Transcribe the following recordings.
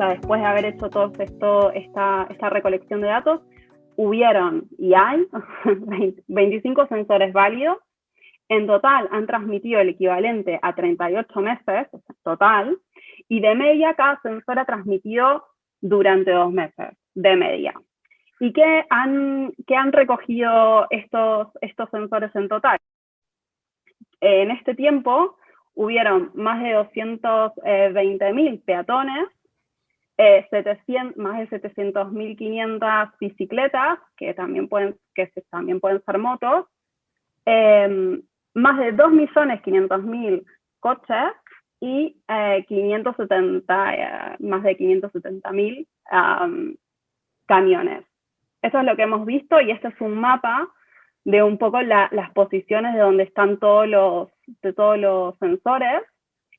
sea, después de haber hecho todo esta recolección de datos, hubieron y hay 25 sensores válidos. En total han transmitido el equivalente a 38 meses, total, y de media cada sensor ha transmitido durante 2 meses, de media. ¿Y qué han recogido estos sensores en total? En este tiempo hubieron más de 220.000 peatones, más de 700.500 bicicletas, que también pueden ser motos, más de 2.500.000 coches y más de 570.000 camiones. Eso es lo que hemos visto y este es un mapa de un poco las posiciones de donde están todos los sensores,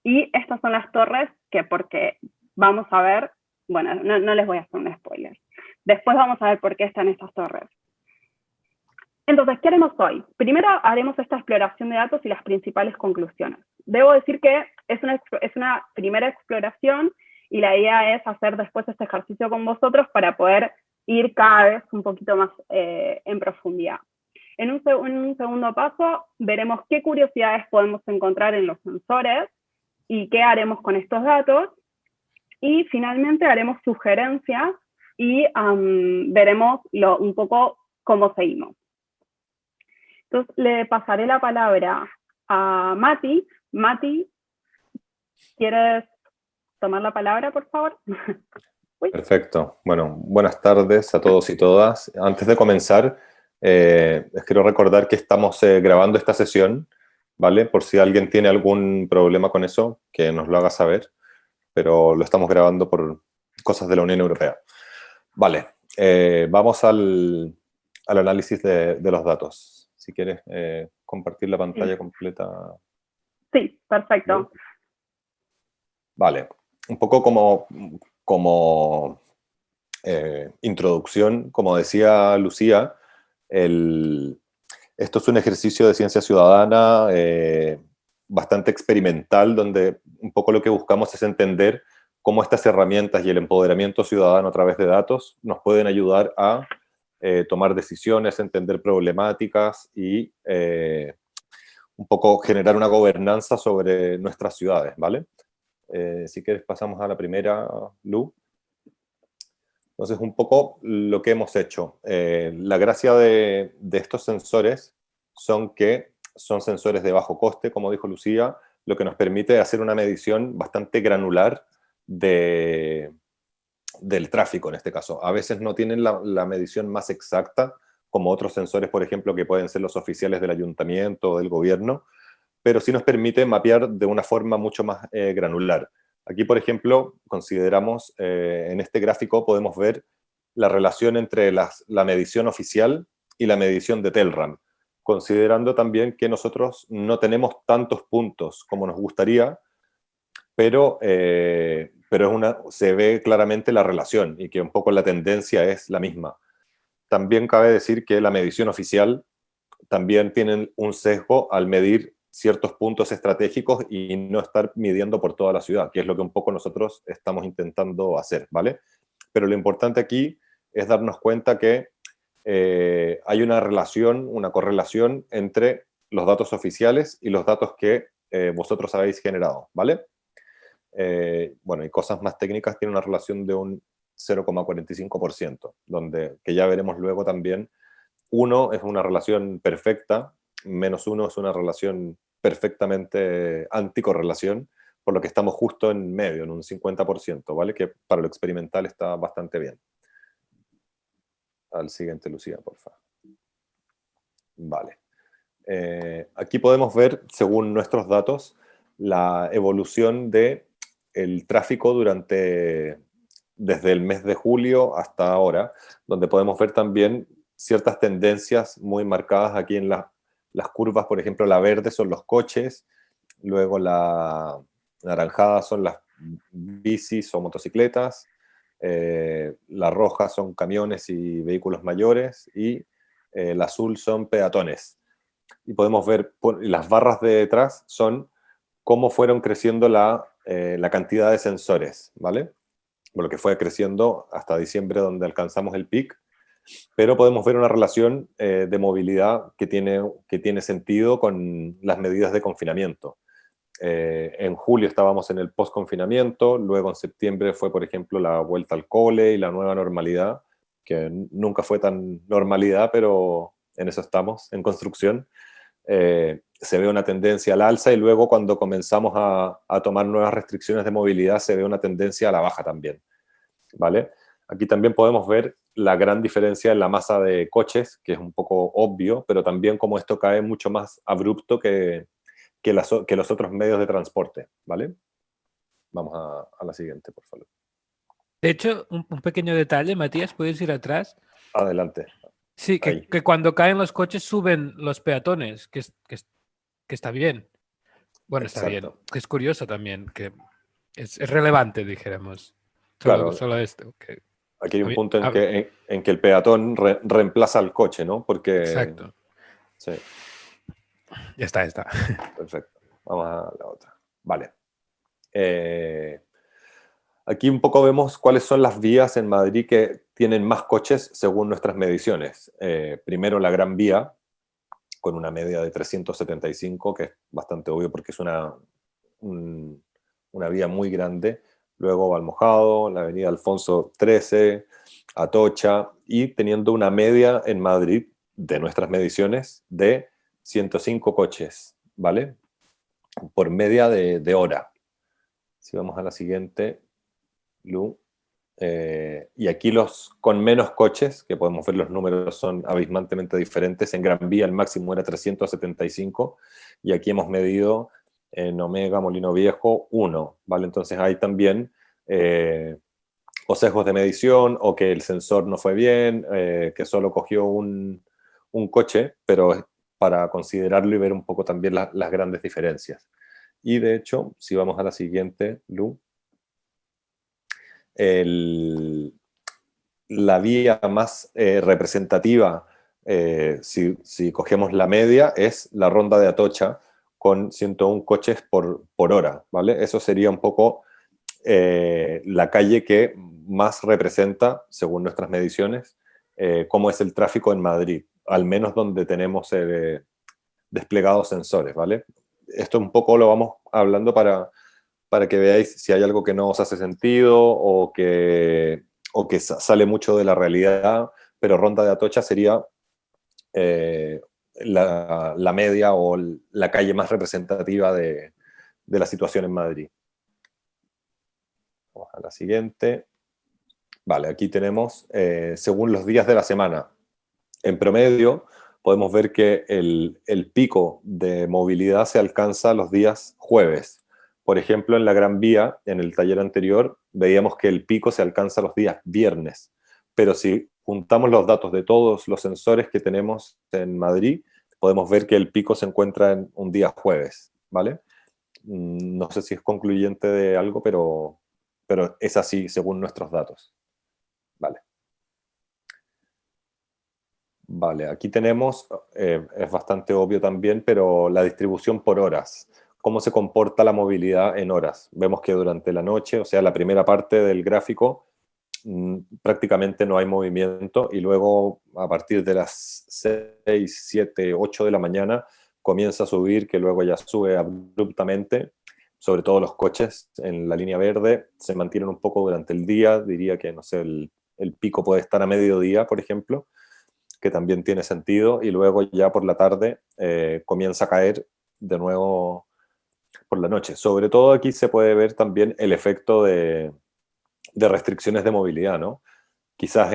y estas son las torres porque vamos a ver, bueno, no les voy a hacer un spoiler. Después vamos a ver por qué están estas torres. Entonces, ¿qué haremos hoy? Primero haremos esta exploración de datos y las principales conclusiones. Debo decir que es una primera exploración y la idea es hacer después este ejercicio con vosotros para poder ir cada vez un poquito más en profundidad. En un segundo paso veremos qué curiosidades podemos encontrar en los sensores y qué haremos con estos datos. Y finalmente haremos sugerencias y veremos un poco cómo seguimos. Entonces le pasaré la palabra a Mati. Mati, ¿quieres tomar la palabra, por favor? Perfecto. Bueno, buenas tardes a todos y todas. Antes de comenzar, les quiero recordar que estamos grabando esta sesión, ¿vale? Por si alguien tiene algún problema con eso, que nos lo haga saber, pero lo estamos grabando por cosas de la Unión Europea. Vale, vamos al análisis de los datos. Si quieres compartir la pantalla completa. Sí, perfecto. Vale, un poco como introducción, como decía Lucía, esto es un ejercicio de ciencia ciudadana bastante experimental, donde un poco lo que buscamos es entender cómo estas herramientas y el empoderamiento ciudadano a través de datos nos pueden ayudar a tomar decisiones, entender problemáticas y un poco generar una gobernanza sobre nuestras ciudades, ¿vale? Si quieres pasamos a la primera, Lu. Entonces, un poco lo que hemos hecho. La gracia de estos sensores son que son sensores de bajo coste, como dijo Lucía, lo que nos permite hacer una medición bastante granular del tráfico en este caso. A veces no tienen la medición más exacta, como otros sensores, por ejemplo, que pueden ser los oficiales del ayuntamiento o del gobierno, pero sí nos permite mapear de una forma mucho más granular. Aquí, por ejemplo, consideramos, en este gráfico podemos ver la relación entre la medición oficial y la medición de Telram, considerando también que nosotros no tenemos tantos puntos como nos gustaría, pero se ve claramente la relación y que un poco la tendencia es la misma. También cabe decir que la medición oficial también tiene un sesgo al medir ciertos puntos estratégicos y no estar midiendo por toda la ciudad, que es lo que un poco nosotros estamos intentando hacer, ¿vale? Pero lo importante aquí es darnos cuenta que hay una relación, una correlación entre los datos oficiales y los datos que vosotros habéis generado, ¿vale? Bueno, y cosas más técnicas tienen una relación de un 0,45%, que ya veremos luego también. 1 es una relación perfecta, -1 es una relación perfectamente anticorrelación, por lo que estamos justo en medio, en un 50%, ¿vale? Que para lo experimental está bastante bien. Al siguiente, Lucía, por favor. Vale. Aquí podemos ver, según nuestros datos, la evolución del tráfico desde el mes de julio hasta ahora, donde podemos ver también ciertas tendencias muy marcadas aquí en las curvas. Por ejemplo, la verde son los coches, luego la naranjada son las bicis o motocicletas, la roja son camiones y vehículos mayores, y el azul son peatones. Y podemos ver, las barras de detrás son cómo fueron creciendo la cantidad de sensores, ¿vale? lo que fue creciendo hasta diciembre, donde alcanzamos el pic, pero podemos ver una relación de movilidad que tiene sentido con las medidas de confinamiento. En julio estábamos en el post-confinamiento, luego en septiembre fue, por ejemplo, la vuelta al cole y la nueva normalidad, que nunca fue tan normalidad, pero en eso estamos, en construcción. Se ve una tendencia al alza y luego cuando comenzamos a tomar nuevas restricciones de movilidad se ve una tendencia a la baja también, ¿vale? Aquí también podemos ver la gran diferencia en la masa de coches, que es un poco obvio, pero también como esto cae mucho más abrupto que los otros medios de transporte, ¿vale? Vamos a la siguiente, por favor. De hecho, un pequeño detalle, Matías, puedes ir atrás. Adelante. Sí, Ahí. que cuando caen los coches suben los peatones, que está bien. Bueno, está bien. Exacto. Que es curioso también, que es relevante, dijéramos. Claro, Solo esto. Que aquí hay a un mí- punto a- en que el peatón reemplaza al coche, ¿no? Porque... exacto. Sí, Ya está, ya está. perfecto. Vamos a la otra. Vale. Aquí un poco vemos cuáles son las vías en Madrid que tienen más coches según nuestras mediciones. Primero la Gran Vía, con una media de 375, que es bastante obvio porque es una vía muy grande. Luego Valmojado, la avenida Alfonso XIII, Atocha, y teniendo una media en Madrid de nuestras mediciones de 105 coches, ¿vale? Por media de hora. Si vamos a la siguiente, Lu. Y aquí los con menos coches, que podemos ver los números son abismalmente diferentes. En Gran Vía el máximo era 375 y aquí hemos medido en Omega, Molino Viejo, 1, ¿vale? Entonces hay también o sesgos de medición o que el sensor no fue bien, que solo cogió un coche, pero para considerarlo y ver un poco también las grandes diferencias. Y de hecho, si vamos a la siguiente, Lu, la vía más representativa, si cogemos la media, es la ronda de Atocha con 101 coches por hora, ¿vale? Eso sería un poco la calle que más representa, según nuestras mediciones, cómo es el tráfico en Madrid, al menos donde tenemos desplegados sensores, ¿vale? Esto un poco lo vamos hablando para que veáis si hay algo que no os hace sentido o que sale mucho de la realidad, pero Ronda de Atocha sería la media o la calle más representativa de la situación en Madrid. Vamos a la siguiente. Vale, aquí tenemos, según los días de la semana, en promedio podemos ver que el pico de movilidad se alcanza los días jueves. Por ejemplo, en la Gran Vía, en el taller anterior, veíamos que el pico se alcanza los días viernes. Pero si juntamos los datos de todos los sensores que tenemos en Madrid, podemos ver que el pico se encuentra en un día jueves, ¿vale? No sé si es concluyente de algo, pero es así según nuestros datos. Vale. Vale, aquí tenemos, es bastante obvio también, pero la distribución por horas. ¿Cómo se comporta la movilidad en horas? Vemos que durante la noche, o sea, la primera parte del gráfico, prácticamente no hay movimiento y luego a partir de las 6, 7, 8 de la mañana comienza a subir, que luego ya sube abruptamente, sobre todo los coches en la línea verde se mantienen un poco durante el día, diría que, no sé, el pico puede estar a mediodía, por ejemplo, que también tiene sentido, y luego ya por la tarde comienza a caer de nuevo por la noche. Sobre todo aquí se puede ver también el efecto de restricciones de movilidad, ¿no? Quizás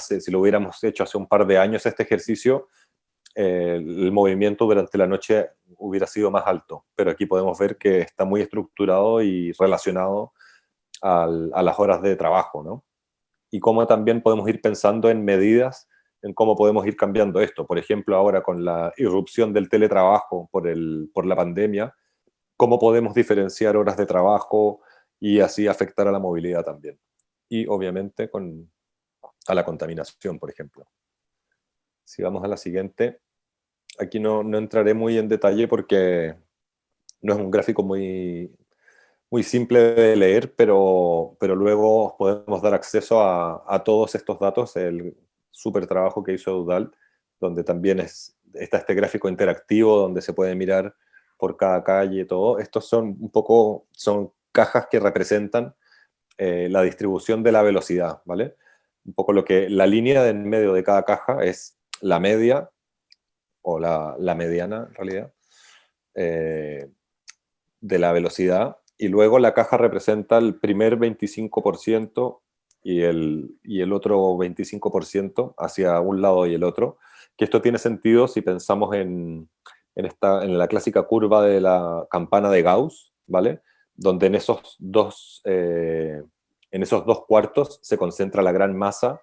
si lo hubiéramos hecho hace un par de años este ejercicio, el movimiento durante la noche hubiera sido más alto, pero aquí podemos ver que está muy estructurado y relacionado a las horas de trabajo, ¿no? Y cómo también podemos ir pensando en medidas en cómo podemos ir cambiando esto. Por ejemplo, ahora con la irrupción del teletrabajo por la pandemia, cómo podemos diferenciar horas de trabajo y así afectar a la movilidad también. Y obviamente a la contaminación, por ejemplo. Si vamos a la siguiente, aquí no entraré muy en detalle porque no es un gráfico muy simple de leer, pero luego podemos dar acceso a todos estos datos, el súper trabajo que hizo Eudald, donde también está este gráfico interactivo donde se puede mirar por cada calle y todo. Estos son un poco, son cajas que representan la distribución de la velocidad, ¿vale? Un poco la línea de en medio de cada caja es la media, o la mediana en realidad, de la velocidad, y luego la caja representa el primer 25% y el otro 25% hacia un lado y el otro, que esto tiene sentido si pensamos en la clásica curva de la campana de Gauss, ¿vale? Donde en esos dos cuartos se concentra la gran masa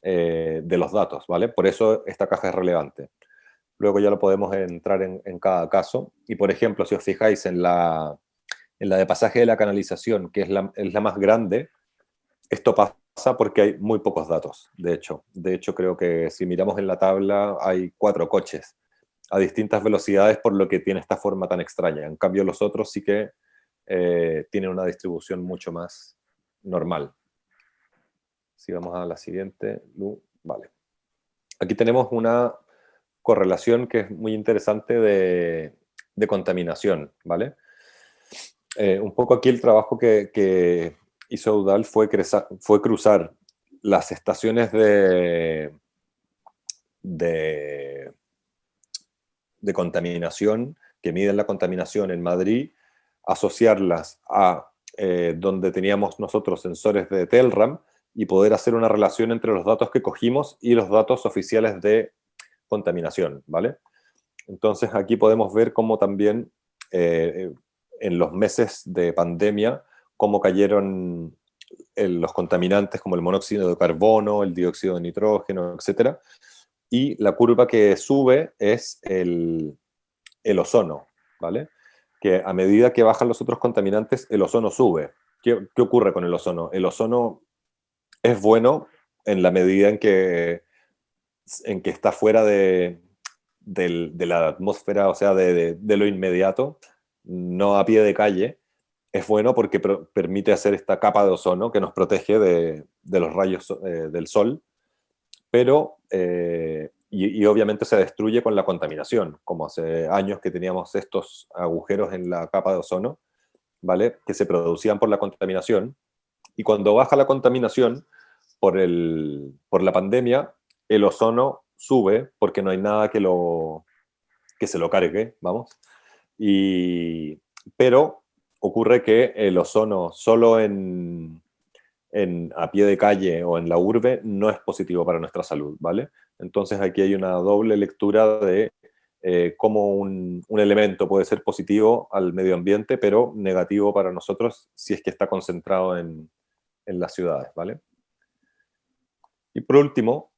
de los datos, ¿vale? Por eso esta caja es relevante. Luego ya lo podemos entrar en cada caso. Y por ejemplo, si os fijáis en la de pasaje de la canalización, que es la más grande, esto pasa porque hay muy pocos datos, de hecho. De hecho, creo que si miramos en la tabla hay 4 coches a distintas velocidades, por lo que tiene esta forma tan extraña. En cambio, los otros sí que tienen una distribución mucho más normal. Si vamos a la siguiente, Lu, vale. Aquí tenemos una correlación que es muy interesante de contaminación, ¿vale? Un poco aquí el trabajo que hizo Eudald fue cruzar las estaciones de contaminación, que miden la contaminación en Madrid, asociarlas a donde teníamos nosotros sensores de Telram y poder hacer una relación entre los datos que cogimos y los datos oficiales de contaminación, ¿vale? Entonces aquí podemos ver cómo también en los meses de pandemia, cómo cayeron los contaminantes como el monóxido de carbono, el dióxido de nitrógeno, etc. Y la curva que sube es el ozono, ¿vale? Que a medida que bajan los otros contaminantes, el ozono sube. ¿Qué ocurre con el ozono? El ozono es bueno en la medida en que está fuera de la atmósfera, o sea, de lo inmediato, no a pie de calle. Es bueno porque permite hacer esta capa de ozono que nos protege de los rayos del sol, pero, y obviamente se destruye con la contaminación, como hace años que teníamos estos agujeros en la capa de ozono, ¿vale? Que se producían por la contaminación, y cuando baja la contaminación por la pandemia, el ozono sube porque no hay nada que se lo cargue, vamos. Pero ocurre que el ozono solo a pie de calle o en la urbe no es positivo para nuestra salud, ¿vale? Entonces aquí hay una doble lectura de cómo un elemento puede ser positivo al medio ambiente, pero negativo para nosotros si es que está concentrado en las ciudades, ¿vale? Y por último,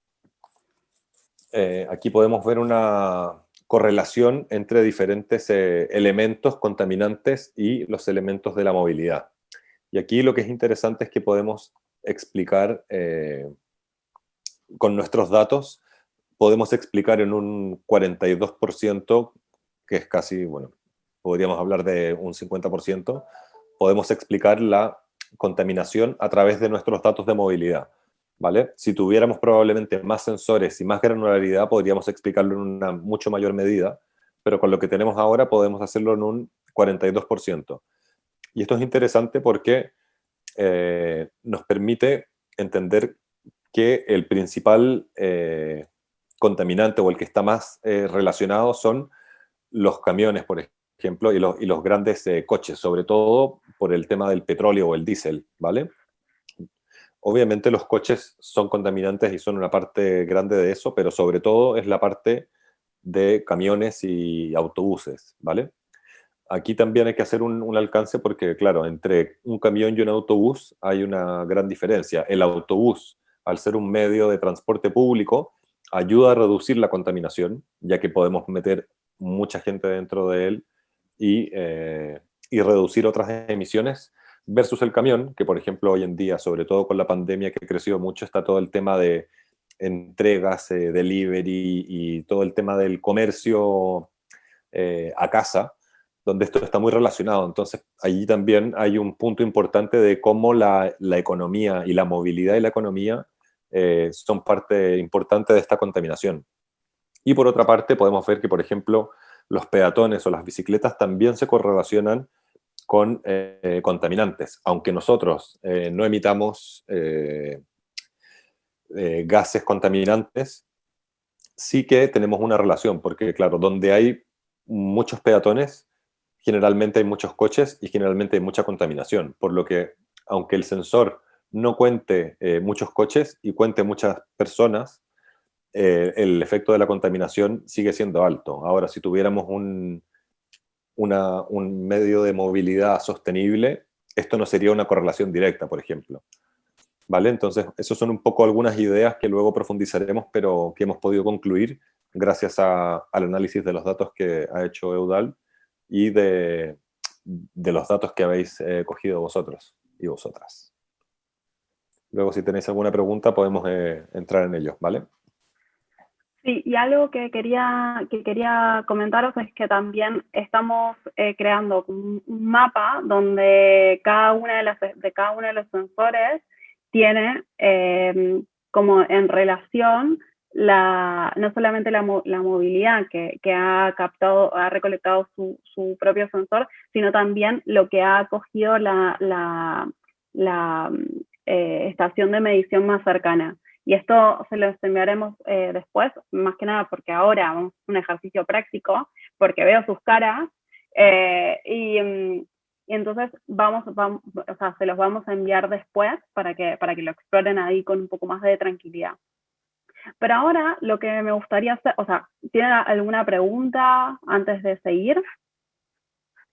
aquí podemos ver una correlación entre diferentes elementos contaminantes y los elementos de la movilidad. Y aquí lo que es interesante es que podemos explicar con nuestros datos, podemos explicar en un 42%, que es casi, bueno, podríamos hablar de un 50%, podemos explicar la contaminación a través de nuestros datos de movilidad, ¿vale? Si tuviéramos probablemente más sensores y más granularidad, podríamos explicarlo en una mucho mayor medida, pero con lo que tenemos ahora podemos hacerlo en un 42%. Y esto es interesante porque nos permite entender que el principal contaminante o el que está más relacionado son los camiones, por ejemplo, y los grandes coches, sobre todo por el tema del petróleo o el diésel, ¿vale? Obviamente los coches son contaminantes y son una parte grande de eso, pero sobre todo es la parte de camiones y autobuses, ¿vale? Aquí también hay que hacer un alcance porque, claro, entre un camión y un autobús hay una gran diferencia. El autobús, al ser un medio de transporte público, ayuda a reducir la contaminación, ya que podemos meter mucha gente dentro de él y reducir otras emisiones, versus el camión, que por ejemplo hoy en día, sobre todo con la pandemia que creció mucho, está todo el tema de entregas, delivery y todo el tema del comercio a casa, donde esto está muy relacionado. Entonces, allí también hay un punto importante de cómo la economía y la movilidad y la economía son parte importante de esta contaminación. Y por otra parte, podemos ver que, por ejemplo, los peatones o las bicicletas también se correlacionan con contaminantes, aunque nosotros no emitamos gases contaminantes, sí que tenemos una relación, porque claro, donde hay muchos peatones, generalmente hay muchos coches y generalmente hay mucha contaminación, por lo que aunque el sensor no cuente muchos coches y cuente muchas personas, el efecto de la contaminación sigue siendo alto. Ahora, si tuviéramos un medio de movilidad sostenible, esto no sería una correlación directa, por ejemplo. ¿Vale? Entonces, esas son un poco algunas ideas que luego profundizaremos, pero que hemos podido concluir gracias al análisis de los datos que ha hecho Eudal y de los datos que habéis cogido vosotros y vosotras. Luego, si tenéis alguna pregunta, podemos entrar en ello, ¿vale? Sí, y algo que quería comentaros es que también estamos creando un mapa donde cada uno de los sensores tiene como en relación no solamente la movilidad que ha recolectado su propio sensor, sino también lo que ha cogido la estación de medición más cercana. Y esto se los enviaremos después, más que nada porque ahora vamos a hacer un ejercicio práctico, porque veo sus caras, y entonces o sea, se los vamos a enviar después para que lo exploren ahí con un poco más de tranquilidad. Pero ahora lo que me gustaría hacer, o sea, ¿tienen alguna pregunta antes de seguir?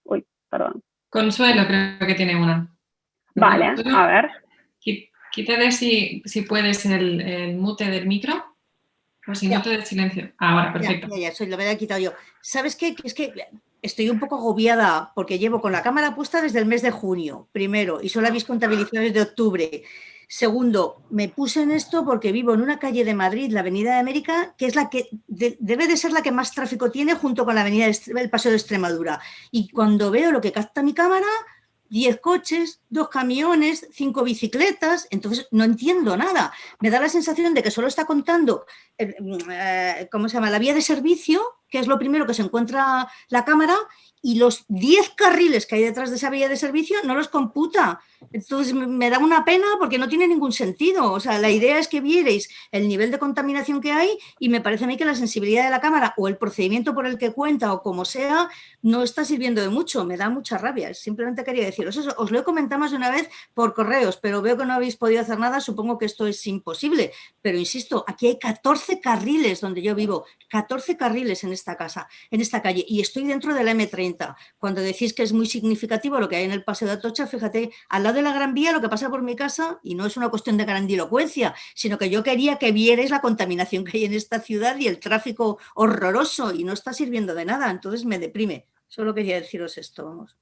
Uy, perdón. Consuelo creo que tiene una. Vale, Consuelo, a ver. quítale si puedes el mute del micro o si no te des silencio. Ahora, perfecto. Ya, lo me he quitado yo. ¿Sabes qué? Es que estoy un poco agobiada porque llevo con la cámara puesta desde el mes de junio, primero, y solo habéis contabilizado desde octubre. Segundo, me puse en esto porque vivo en una calle de Madrid, la Avenida de América, que es la que debe de ser la que más tráfico tiene junto con la Avenida del Paseo de Extremadura. Y cuando veo lo que capta mi cámara, 10 coches, 2 camiones, 5 bicicletas, entonces no entiendo nada. Me da la sensación de que solo está contando, ¿cómo se llama?, la vía de servicio, que es lo primero que se encuentra la cámara, y los 10 carriles que hay detrás de esa vía de servicio no los computa. Entonces me da una pena porque no tiene ningún sentido. O sea, la idea es que vierais el nivel de contaminación que hay y me parece a mí que la sensibilidad de la cámara o el procedimiento por el que cuenta o como sea no está sirviendo de mucho. Me da mucha rabia. Simplemente quería deciros eso. Os lo he comentado más de una vez por correos, pero veo que no habéis podido hacer nada. Supongo que esto es imposible. Pero insisto, aquí hay 14 carriles donde yo vivo, 14 carriles en esta casa, en esta calle, y estoy dentro de la M30. Cuando decís que es muy significativo lo que hay en el Paseo de Atocha, fíjate, al lado de la Gran Vía lo que pasa por mi casa, y no es una cuestión de grandilocuencia, sino que yo quería que vierais la contaminación que hay en esta ciudad y el tráfico horroroso, y no está sirviendo de nada, entonces me deprime. Solo quería deciros esto, vamos.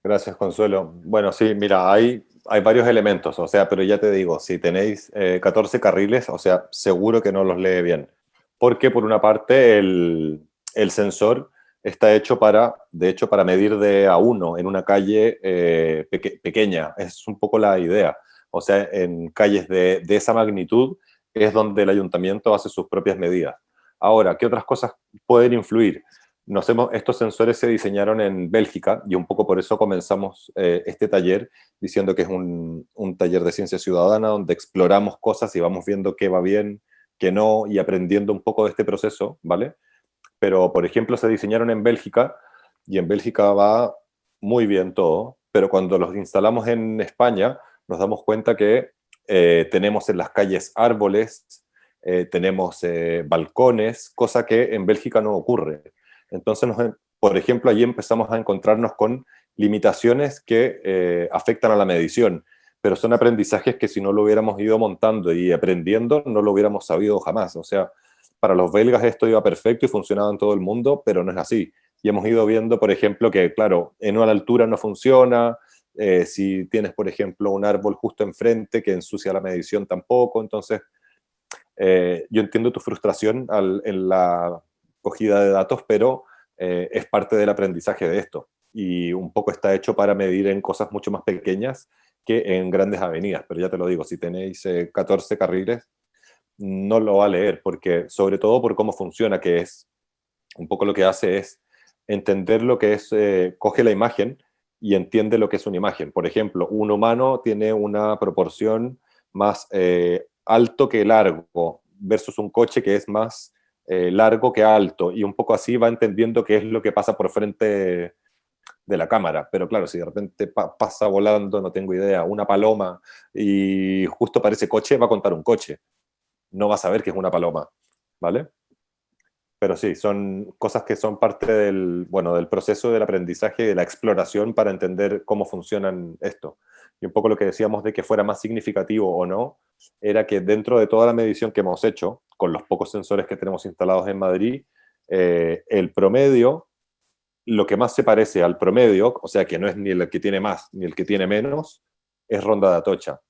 Gracias, Consuelo. Bueno, sí, mira, hay varios elementos, o sea, pero ya te digo, si tenéis 14 carriles, o sea, seguro que no los lee bien. Porque por una parte el sensor está hecho de hecho, para medir de a 1 en una calle pequeña. Es un poco la idea. O sea, en calles de esa magnitud es donde el ayuntamiento hace sus propias medidas. Ahora, ¿qué otras cosas pueden influir? Estos sensores se diseñaron en Bélgica y un poco por eso comenzamos este taller diciendo que es un taller de ciencia ciudadana donde exploramos cosas y vamos viendo qué va bien, qué no, y aprendiendo un poco de este proceso, ¿vale? Pero, por ejemplo, se diseñaron en Bélgica y en Bélgica va muy bien todo, pero cuando los instalamos en España nos damos cuenta que tenemos en las calles árboles, tenemos balcones, cosa que en Bélgica no ocurre. Entonces, por ejemplo, allí empezamos a encontrarnos con limitaciones que afectan a la medición, pero son aprendizajes que si no lo hubiéramos ido montando y aprendiendo, no lo hubiéramos sabido jamás. O sea, para los belgas esto iba perfecto y funcionaba en todo el mundo, pero no es así. Y hemos ido viendo, por ejemplo, que, claro, en una altura no funciona, si tienes, por ejemplo, un árbol justo enfrente que ensucia la medición tampoco. Entonces, yo entiendo tu frustración en la cogida de datos, pero es parte del aprendizaje de esto. Y un poco está hecho para medir en cosas mucho más pequeñas que en grandes avenidas. Pero ya te lo digo, si tenéis 14 carriles, no lo va a leer, porque, sobre todo por cómo funciona, que es un poco lo que hace es entender lo que es, coge la imagen y entiende lo que es una imagen. Por ejemplo, un humano tiene una proporción más alto que largo, versus un coche que es más largo que alto, y un poco así va entendiendo qué es lo que pasa por frente de la cámara. Pero claro, si de repente pasa volando, no tengo idea, una paloma, y justo para ese coche va a contar un coche. No va a saber que es una paloma, ¿vale? Pero sí, son cosas que son parte del, bueno, del proceso del aprendizaje y de la exploración para entender cómo funcionan esto. Y un poco lo que decíamos de que fuera más significativo o no, era que dentro de toda la medición que hemos hecho, con los pocos sensores que tenemos instalados en Madrid, el promedio, lo que más se parece al promedio, o sea que no es ni el que tiene más ni el que tiene menos, es Ronda de Atocha.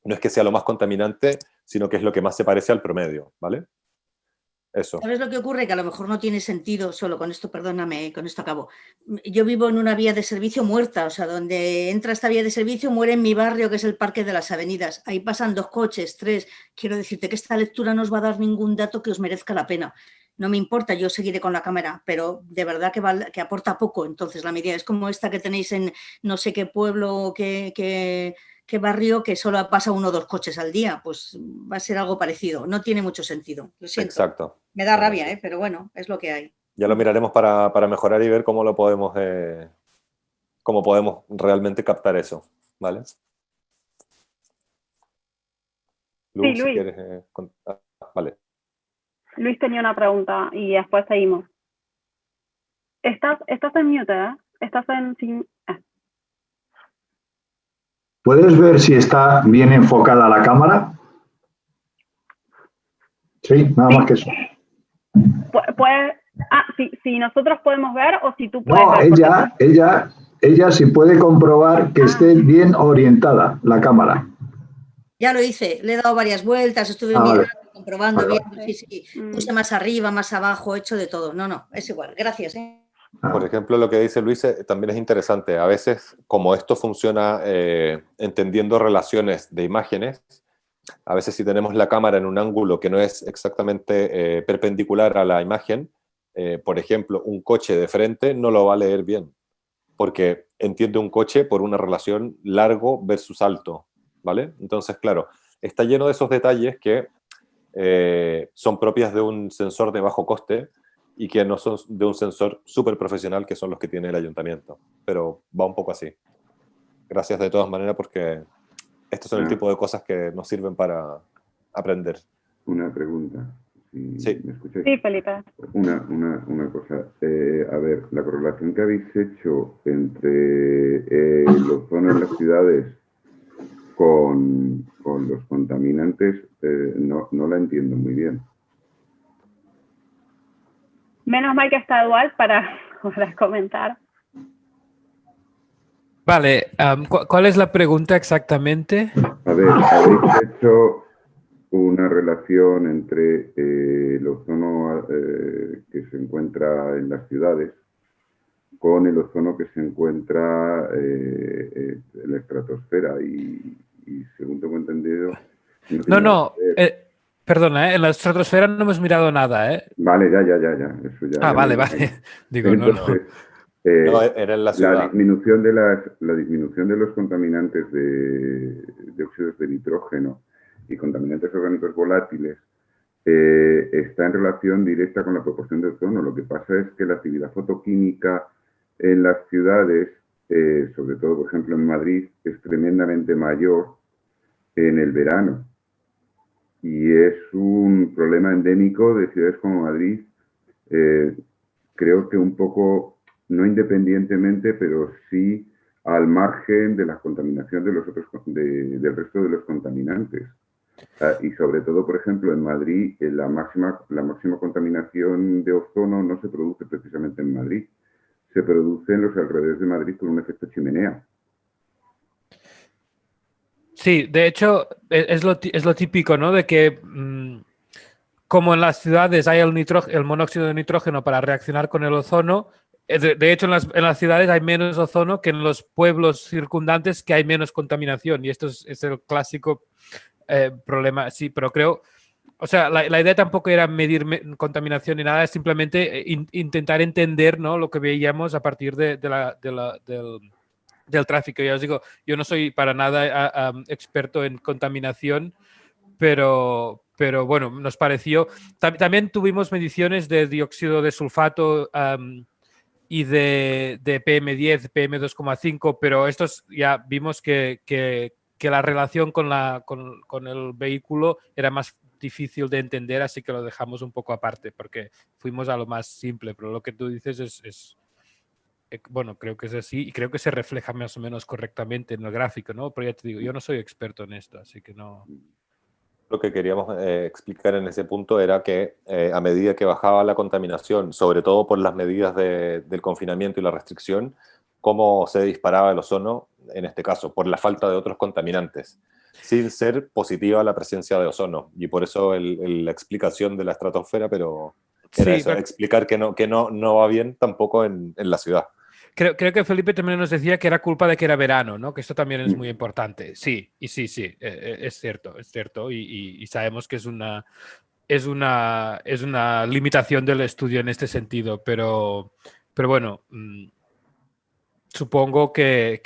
No es que sea lo más contaminante, sino que es lo que más se parece al promedio, ¿vale? Eso. ¿Sabes lo que ocurre? Que a lo mejor no tiene sentido, solo con esto, perdóname, con esto acabo. Yo vivo en una vía de servicio muerta, o sea, donde entra esta vía de servicio muere en mi barrio, que es el Parque de las Avenidas. Ahí pasan 2 coches, 3. Quiero decirte que esta lectura no os va a dar ningún dato que os merezca la pena. No me importa, yo seguiré con la cámara, pero de verdad que aporta poco. Entonces, la medida es como esta que tenéis en no sé qué pueblo, qué barrio, que solo pasa 1 o 2 coches al día. Pues va a ser algo parecido. No tiene mucho sentido, lo siento. Exacto. Me da rabia, pero bueno, es lo que hay. Ya lo miraremos para mejorar y ver cómo lo podemos, cómo podemos realmente captar eso, ¿vale? Luz, Sí, si Luis. quieres, vale. Luis tenía una pregunta y después seguimos. Estás en mute, ¿eh? Estás en... ¿Puedes ver si está bien enfocada la cámara? Sí, nada más que eso. Si nosotros podemos ver o si tú puedes No, ver. ella sí puede comprobar que esté bien orientada la cámara. Ya lo hice, le he dado varias vueltas, estuve Vale. mirando, comprobando, Vale. viendo, sí. Puse más arriba, más abajo, he hecho de todo. No, es igual. Gracias. Por ejemplo, lo que dice Luis también es interesante. A veces, como esto funciona entendiendo relaciones de imágenes, a veces si tenemos la cámara en un ángulo que no es exactamente perpendicular a la imagen, por ejemplo, un coche de frente no lo va a leer bien, porque entiende un coche por una relación largo versus alto, ¿vale? Entonces, claro, está lleno de esos detalles que son propias de un sensor de bajo coste y que no son de un sensor súper profesional, que son los que tiene el ayuntamiento. Pero va un poco así. Gracias de todas maneras, porque estos son el tipo de cosas que nos sirven para aprender. Una pregunta. Sí. ¿Me escucháis? Sí, Felipe. Una cosa. A ver, la correlación que habéis hecho entre el ozono en las ciudades con los contaminantes no la entiendo muy bien. Menos mal que está Eduard para comentar. Vale, ¿cuál es la pregunta exactamente? A ver, habéis hecho una relación entre el ozono que se encuentra en las ciudades con el ozono que se encuentra en la estratosfera y según tengo entendido... No, perdona, en la estratosfera no hemos mirado nada, ¿eh? Vale, ya. Eso ya vale. Digo, entonces, no, era en la ciudad. La disminución de los contaminantes de óxidos de nitrógeno y contaminantes orgánicos volátiles está en relación directa con la proporción de ozono. Lo que pasa es que la actividad fotoquímica en las ciudades, sobre todo, por ejemplo, en Madrid, es tremendamente mayor en el verano. Y es un problema endémico de ciudades como Madrid, creo que un poco, no independientemente, pero sí al margen de la contaminación de los otros, del resto de los contaminantes. Y sobre todo, por ejemplo, en Madrid, la máxima contaminación de ozono no se produce precisamente en Madrid, se produce en los alrededores de Madrid por un efecto chimenea. Sí, de hecho, es lo típico, ¿no? De que como en las ciudades hay el monóxido de nitrógeno para reaccionar con el ozono, de hecho en las ciudades hay menos ozono que en los pueblos circundantes, que hay menos contaminación, y esto es el clásico problema. Sí, pero creo, o sea, la idea tampoco era medir contaminación ni nada, es simplemente intentar entender, ¿no?, lo que veíamos a partir del tráfico. Ya os digo, yo no soy para nada experto en contaminación, pero bueno, nos pareció. También tuvimos mediciones de dióxido de sulfato y de PM10, PM2,5, pero estos ya vimos que la relación con el vehículo era más difícil de entender, así que lo dejamos un poco aparte, porque fuimos a lo más simple, pero lo que tú dices bueno, creo que es así y creo que se refleja más o menos correctamente en el gráfico, ¿no? Pero ya te digo, yo no soy experto en esto, así que no. Lo que queríamos explicar en ese punto era que a medida que bajaba la contaminación, sobre todo por las medidas del confinamiento y la restricción, cómo se disparaba el ozono, en este caso, por la falta de otros contaminantes, sin ser positiva la presencia de ozono. Y por eso la explicación de la estratosfera, pero era Sí, eso, explicar que no va bien tampoco en la ciudad. Creo que Felipe también nos decía que era culpa de que era verano, ¿no? Que esto también es muy importante. Sí, y sí, es cierto. Y sabemos que es una limitación del estudio en este sentido, pero bueno, supongo que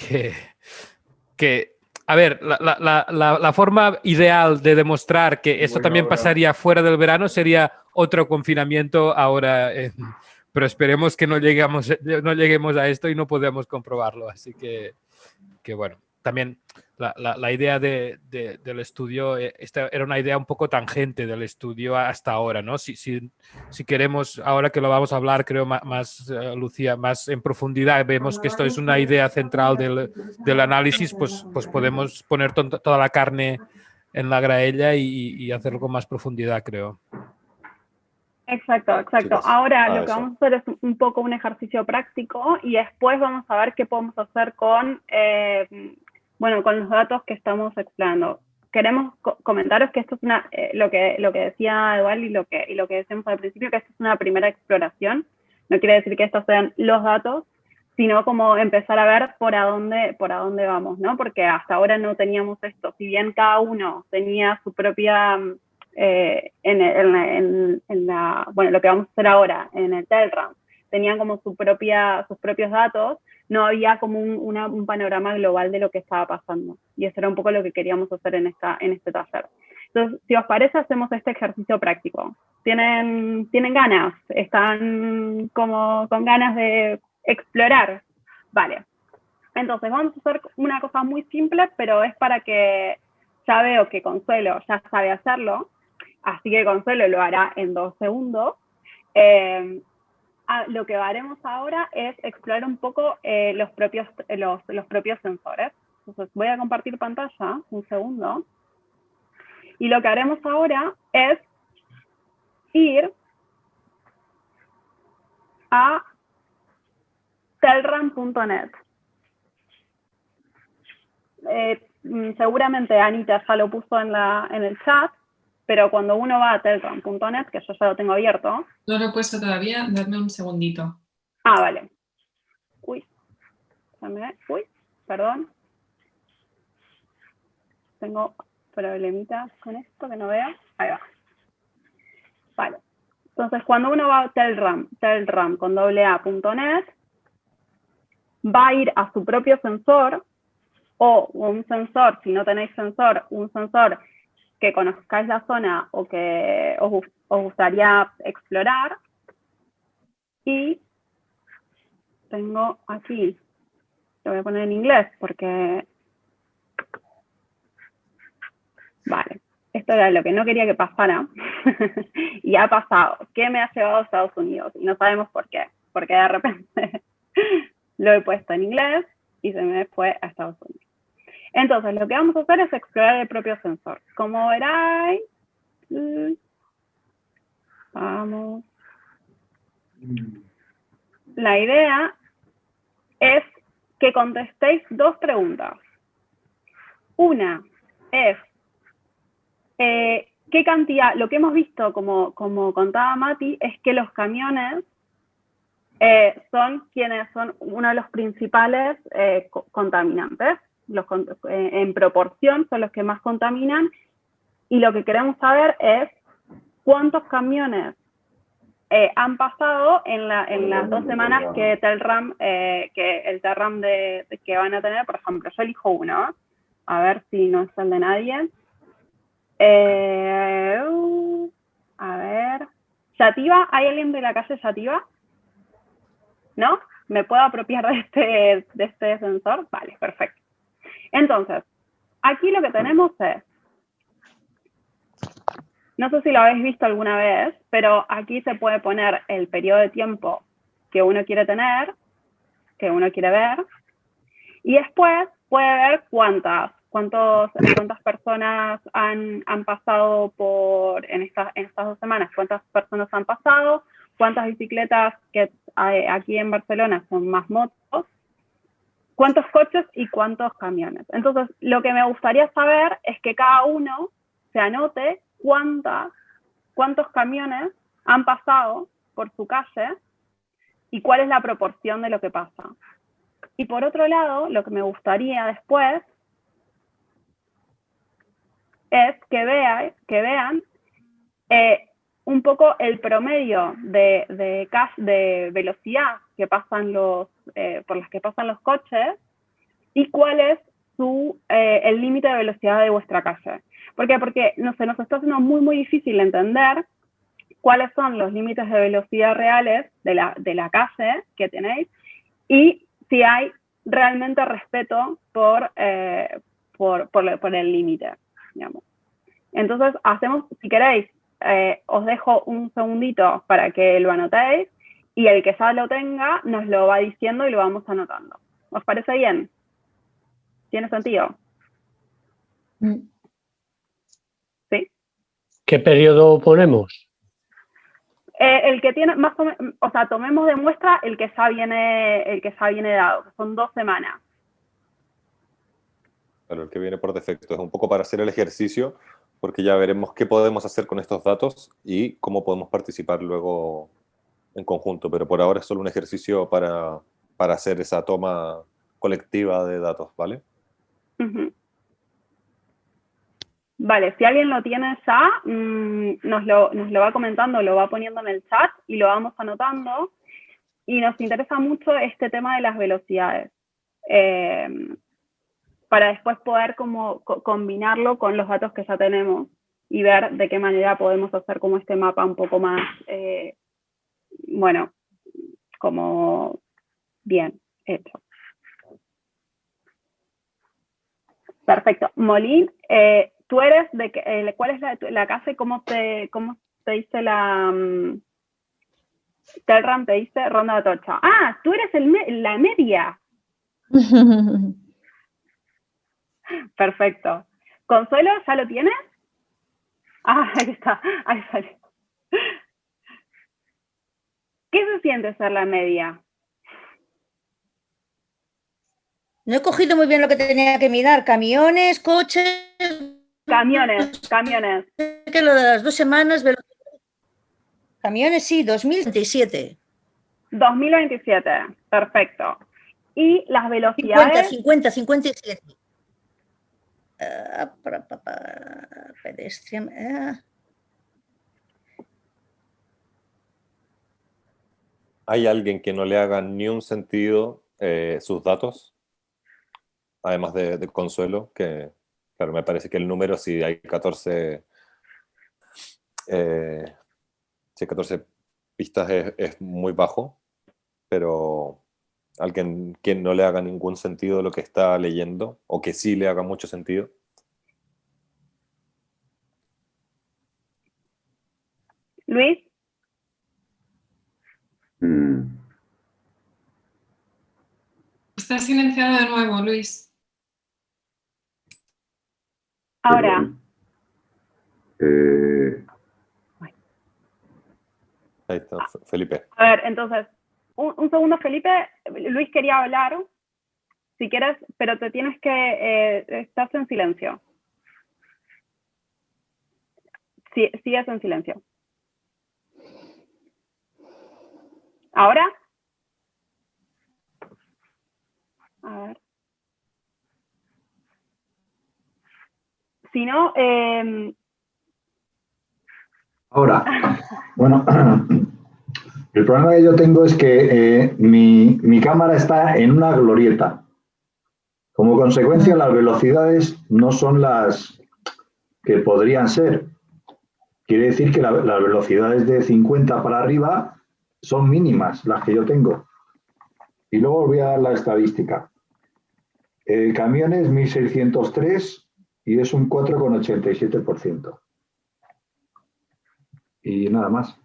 a ver, la forma ideal de demostrar que esto también pasaría fuera del verano sería otro confinamiento ahora, pero esperemos que no lleguemos a esto y no podamos comprobarlo. Así que bueno, también la idea del estudio, esta era una idea un poco tangente del estudio hasta ahora, ¿no? Si queremos, ahora que lo vamos a hablar, creo más, Lucía, más en profundidad, vemos que esto es una idea central del análisis, pues podemos poner toda la carne en la graella y hacerlo con más profundidad, creo. Exacto. Chicos, Ahora lo que eso. vamos a hacer es un poco un ejercicio práctico y después vamos a ver qué podemos hacer con los datos que estamos explorando. Queremos comentaros que esto es lo que decía Eduardo y lo que decíamos al principio, que esto es una primera exploración. No quiere decir que estos sean los datos, sino como empezar a ver por a dónde vamos, ¿no? Porque hasta ahora no teníamos esto. Si bien cada uno tenía su propia... lo que vamos a hacer ahora en el TELRAM, tenían como sus propios datos, no había como un panorama global de lo que estaba pasando. Y eso era un poco lo que queríamos hacer en este taller. Entonces, si os parece, hacemos este ejercicio práctico. ¿Tienen ganas? ¿Están como con ganas de explorar? Vale. Entonces, vamos a hacer una cosa muy simple, pero es para que ya veo que Consuelo ya sabe hacerlo. Así que Consuelo lo hará en 2 segundos. Lo que haremos ahora es explorar un poco los propios sensores. Entonces voy a compartir pantalla, un segundo. Y lo que haremos ahora es ir a telram.net. Seguramente Anita ya lo puso en el chat, pero cuando uno va a telram.net, que yo ya lo tengo abierto. No lo he puesto todavía, dadme un segundito. Vale. Perdón. Tengo problemitas con esto que no veo. Ahí va. Vale. Entonces, cuando uno va a telram con .net, va a ir a su propio sensor, o un sensor, si no tenéis sensor, un sensor que conozcáis la zona o que os gustaría explorar. Y tengo aquí, lo voy a poner en inglés porque... Vale, esto era lo que no quería que pasara y ha pasado. ¿Qué me ha llevado a Estados Unidos? Y no sabemos por qué, porque de repente lo he puesto en inglés y se me fue a Estados Unidos. Entonces, lo que vamos a hacer es explorar el propio sensor. Como veráis, vamos. La idea es que contestéis 2 preguntas. Una es, ¿qué cantidad? Lo que hemos visto, como contaba Mati, es que los camiones son uno de los principales contaminantes. En proporción son los que más contaminan, y lo que queremos saber es cuántos camiones han pasado en las 2 semanas que el Terram que van a tener. Por ejemplo, yo elijo uno, a ver si no es el de nadie. A ver, Yativa, ¿hay alguien de la calle Yativa? ¿No? ¿Me puedo apropiar de este sensor? Vale, perfecto. Entonces, aquí lo que tenemos es, no sé si lo habéis visto alguna vez, pero aquí se puede poner el periodo de tiempo que uno quiere tener, que uno quiere ver, y después puede ver cuántas personas han pasado en estas 2 semanas, cuántas personas han pasado, cuántas bicicletas, que aquí en Barcelona son más motos, cuántos coches y cuántos camiones. Entonces, lo que me gustaría saber es que cada uno se anote cuántos camiones han pasado por su calle y cuál es la proporción de lo que pasa. Y por otro lado, lo que me gustaría después es que vean un poco el promedio de velocidad que pasan por las que pasan los coches, y cuál es el límite de velocidad de vuestra calle. ¿Por qué? Porque se nos está haciendo muy, muy difícil entender cuáles son los límites de velocidad reales de la calle que tenéis, y si hay realmente respeto por el límite, digamos. Entonces, si queréis, os dejo un segundito para que lo anotéis, y el que ya lo tenga nos lo va diciendo y lo vamos anotando. ¿Os parece bien? ¿Tiene sentido? ¿Sí? ¿Qué periodo ponemos? El que tiene más o menos, o sea, tomemos de muestra el que ya viene dado, que son 2 semanas. Claro, el que viene por defecto. Es un poco para hacer el ejercicio, porque ya veremos qué podemos hacer con estos datos y cómo podemos participar luego en conjunto. Pero por ahora es solo un ejercicio para hacer esa toma colectiva de datos, ¿vale? Uh-huh. Vale, si alguien lo tiene ya, nos lo va comentando, lo va poniendo en el chat y lo vamos anotando. Y nos interesa mucho este tema de las velocidades, para después poder como combinarlo con los datos que ya tenemos y ver de qué manera podemos hacer como este mapa un poco más, bueno, como bien hecho. Perfecto. Molín, tú eres de ¿cuál es la casa y cómo te dice la Telram? Te dice Ronda de Atocha. Ah, tú eres la media. Perfecto. ¿Consuelo, ya lo tienes? Ah, ahí está, ahí sale. ¿Qué se siente ser la media? No he cogido muy bien lo que tenía que mirar. Camiones, coches. Camiones. Que lo de las 2 semanas. Camiones, sí, 2027. 2027, perfecto. ¿Y las velocidades? 57. Pedestrian. ¿Hay alguien que no le haga ni un sentido sus datos? Además de Consuelo, que claro, me parece que el número, si hay 14 pistas, es muy bajo, pero alguien que no le haga ningún sentido lo que está leyendo, o que sí le haga mucho sentido. Luis. Está silenciado de nuevo, Luis. Ahora. Ahí está, Felipe. A ver, entonces, un segundo, Felipe. Luis quería hablar, si quieres, pero te tienes que... estás en silencio. Sí, sigues en silencio. ¿Ahora? A ver. Si no, Ahora, bueno, el problema que yo tengo es que mi cámara está en una glorieta. Como consecuencia, las velocidades no son las que podrían ser. Quiere decir que las velocidades de 50 para arriba son mínimas, las que yo tengo. Y luego os voy a dar la estadística. El camión es 1603 y es un 4,87%. Y nada más.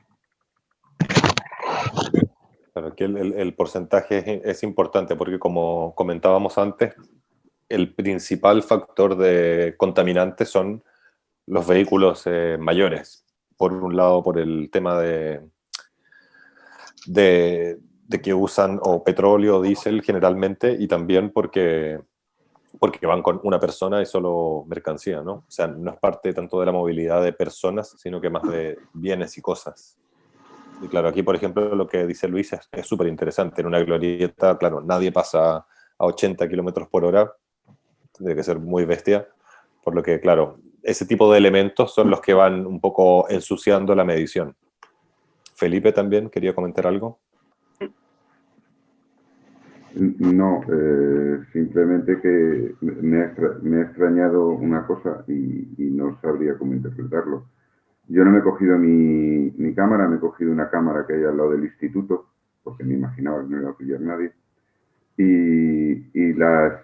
Claro, aquí el porcentaje es importante porque, como comentábamos antes, el principal factor de contaminantes son los vehículos mayores. Por un lado, por el tema de que usan o petróleo o diésel generalmente, y también porque van con una persona y solo mercancía, ¿no? O sea, no es parte tanto de la movilidad de personas, sino que más de bienes y cosas. Y claro, aquí, por ejemplo, lo que dice Luis es súper interesante. En una glorieta, claro, nadie pasa a 80 kilómetros por hora, tendría que ser muy bestia, por lo que, claro, ese tipo de elementos son los que van un poco ensuciando la medición. Felipe también quería comentar algo. No, simplemente que me ha extrañado una cosa y no sabría cómo interpretarlo. Yo no me he cogido mi cámara, me he cogido una cámara que hay al lado del instituto, porque me imaginaba que no iba a pillar nadie. Y las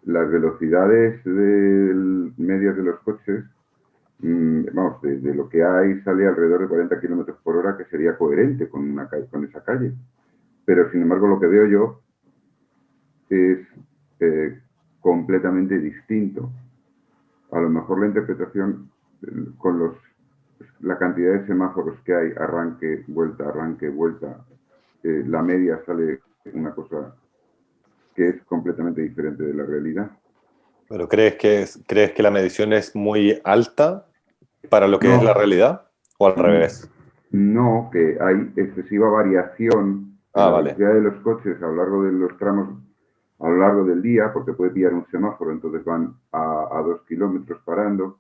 velocidades medias de los coches, vamos, de lo que hay sale alrededor de 40 kilómetros por hora, que sería coherente con esa calle. Pero sin embargo lo que veo yo es completamente distinto. A lo mejor la interpretación con la cantidad de semáforos que hay, arranque, vuelta, la media sale una cosa que es completamente diferente de la realidad. ¿Pero crees que la medición es muy alta para lo que No. es la realidad? ¿O al revés? No, que hay excesiva variación en la Vale. velocidad de los coches a lo largo de los tramos, a lo largo del día, porque puede pillar un semáforo, entonces van a 2 kilómetros parando.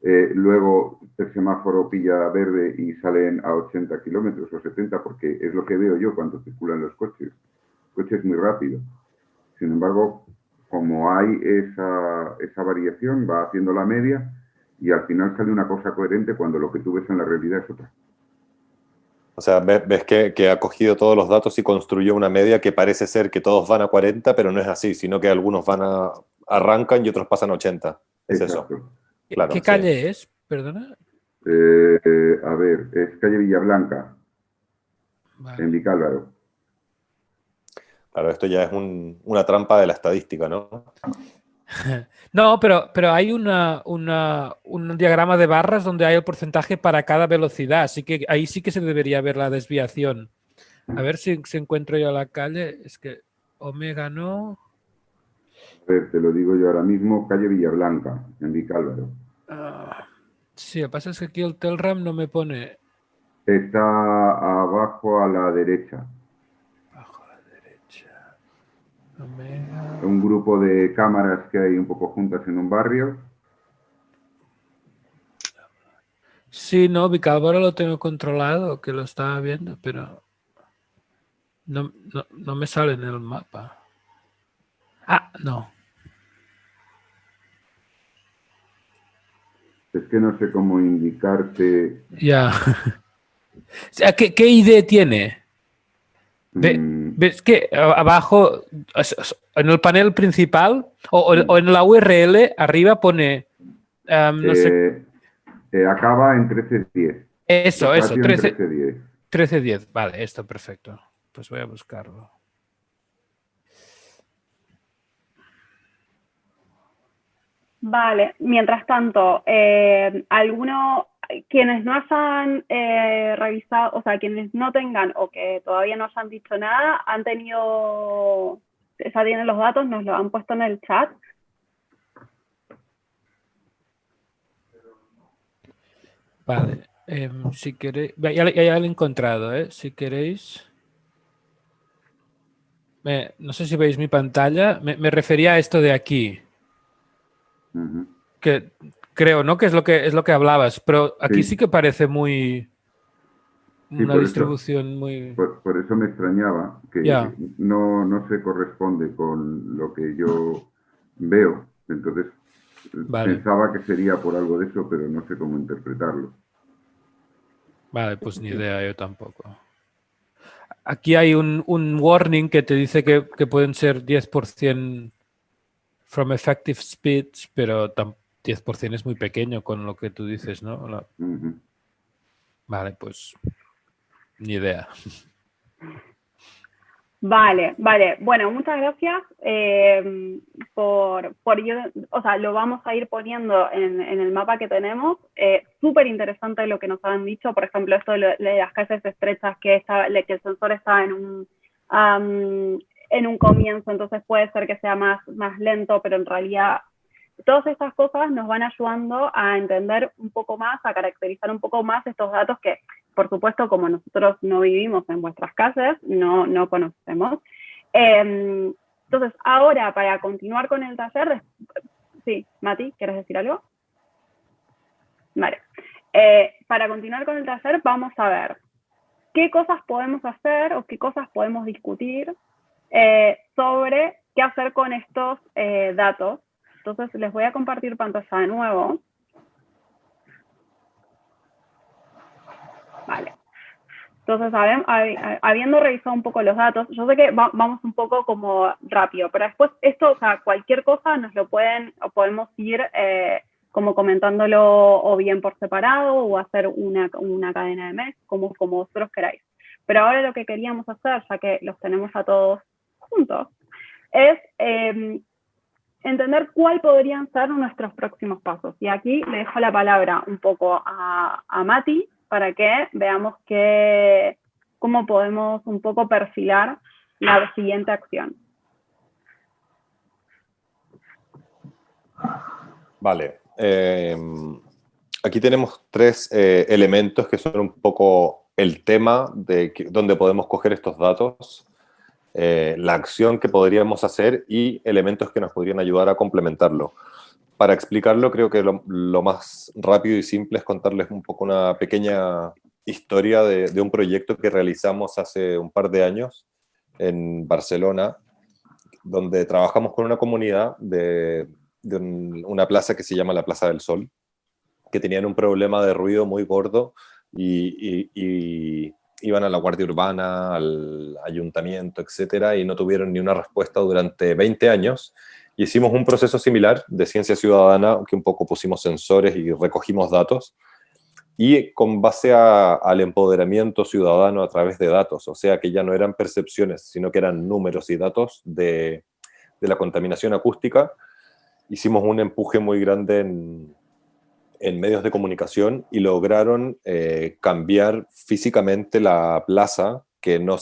Luego el semáforo pilla verde y salen a 80 kilómetros o 70, porque es lo que veo yo cuando circulan los coches. El coche es muy rápido. Sin embargo, como hay esa variación, va haciendo la media y al final sale una cosa coherente cuando lo que tú ves en la realidad es otra. O sea, ves que ha cogido todos los datos y construyó una media que parece ser que todos van a 40, pero no es así, sino que algunos arrancan y otros pasan a 80. Es Exacto. eso. Claro, ¿Qué sí. calle es? Perdona. A ver, es calle Villablanca, Vale. en Vicálvaro. Claro, esto ya es una trampa de la estadística, ¿no? No, pero hay un diagrama de barras donde hay el porcentaje para cada velocidad, así que ahí sí que se debería ver la desviación. A ver si encuentro yo la calle. Es que Omega no. A ver, te lo digo yo ahora mismo, calle Villablanca, en Vicálvaro. Sí, lo que pasa es que aquí el Telram no me pone. Está abajo a la derecha. Bajo a la derecha. Omega. Un grupo de cámaras que hay un poco juntas en un barrio. Sí, no, Vicálvaro lo tengo controlado, que lo estaba viendo, pero no me sale en el mapa. Ah, no. Es que no sé cómo indicarte. Ya. O sea, ¿qué ID tiene? ¿Ves que abajo, en el panel principal o en la URL, arriba pone, no sé, Acaba en 1310. eso, Despacio en 1310. 1310, vale, esto, perfecto. Pues voy a buscarlo. Vale, mientras tanto, quienes no hayan revisado, o sea, quienes no tengan o que todavía no hayan dicho nada, ya tienen los datos, nos lo han puesto en el chat. Vale. Si queréis... Ya lo he encontrado, ¿eh? Si queréis... no sé si veis mi pantalla. Me refería a esto de aquí. Ujú. Que creo, ¿no? Que es lo que hablabas. Pero aquí Sí. sí que parece muy... Sí, Una por eso, distribución muy... por eso me extrañaba que Ya. no se corresponde con lo que yo veo. Entonces, Vale. pensaba que sería por algo de eso, pero no sé cómo interpretarlo. Vale, pues ni idea, yo tampoco. Aquí hay un warning que te dice que pueden ser 10% from effective speech, pero 10% es muy pequeño con lo que tú dices, ¿no? Ujú. Vale, pues ni idea. Vale, vale. Bueno, muchas gracias o sea, lo vamos a ir poniendo en el mapa que tenemos. Súper interesante lo que nos han dicho, por ejemplo, esto de las calles estrechas, que el sensor está en un comienzo, entonces puede ser que sea más lento, pero en realidad todas estas cosas nos van ayudando a entender un poco más, a caracterizar un poco más estos datos que, por supuesto, como nosotros no vivimos en vuestras casas, no conocemos. Entonces, ahora, para continuar con el taller, sí, Mati, ¿quieres decir algo? Vale. Para continuar con el taller, vamos a ver qué cosas podemos hacer o qué cosas podemos discutir sobre qué hacer con estos datos. Entonces, les voy a compartir pantalla de nuevo. Vale. Entonces, habiendo revisado un poco los datos, yo sé que vamos un poco como rápido, pero después esto, o sea, cualquier cosa nos lo podemos ir como comentándolo o bien por separado o hacer una cadena de mes, como vosotros queráis. Pero ahora lo que queríamos hacer, ya que los tenemos a todos juntos, es entender cuáles podrían ser nuestros próximos pasos. Y aquí le dejo la palabra un poco a Mati para que veamos cómo podemos un poco perfilar la siguiente acción. Vale. Aquí tenemos 3 elementos que son un poco el tema de donde podemos coger estos datos, la acción que podríamos hacer y elementos que nos podrían ayudar a complementarlo. Para explicarlo, creo que lo más rápido y simple es contarles un poco una pequeña historia de un proyecto que realizamos hace un par de años en Barcelona, donde trabajamos con una comunidad de una plaza que se llama la Plaza del Sol, que tenían un problema de ruido muy gordo y iban a la Guardia Urbana, al ayuntamiento, etcétera, y no tuvieron ni una respuesta durante 20 años. Y hicimos un proceso similar de ciencia ciudadana, que un poco pusimos sensores y recogimos datos, y con base al empoderamiento ciudadano a través de datos, o sea que ya no eran percepciones, sino que eran números y datos de la contaminación acústica. Hicimos un empuje muy grande en medios de comunicación y lograron cambiar físicamente la plaza que no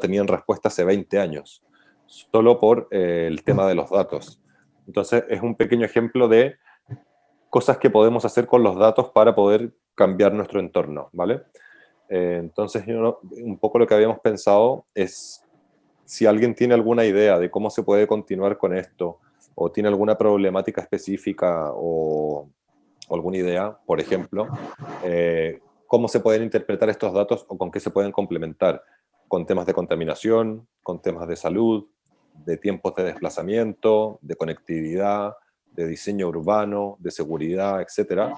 tenían respuesta hace 20 años, solo por el tema de los datos. Entonces es un pequeño ejemplo de cosas que podemos hacer con los datos para poder cambiar nuestro entorno, ¿vale? Entonces un poco lo que habíamos pensado es, si alguien tiene alguna idea de cómo se puede continuar con esto, o tiene alguna problemática específica o alguna idea, por ejemplo, cómo se pueden interpretar estos datos o con qué se pueden complementar, con temas de contaminación, con temas de salud, de tiempos de desplazamiento, de conectividad, de diseño urbano, de seguridad, etc.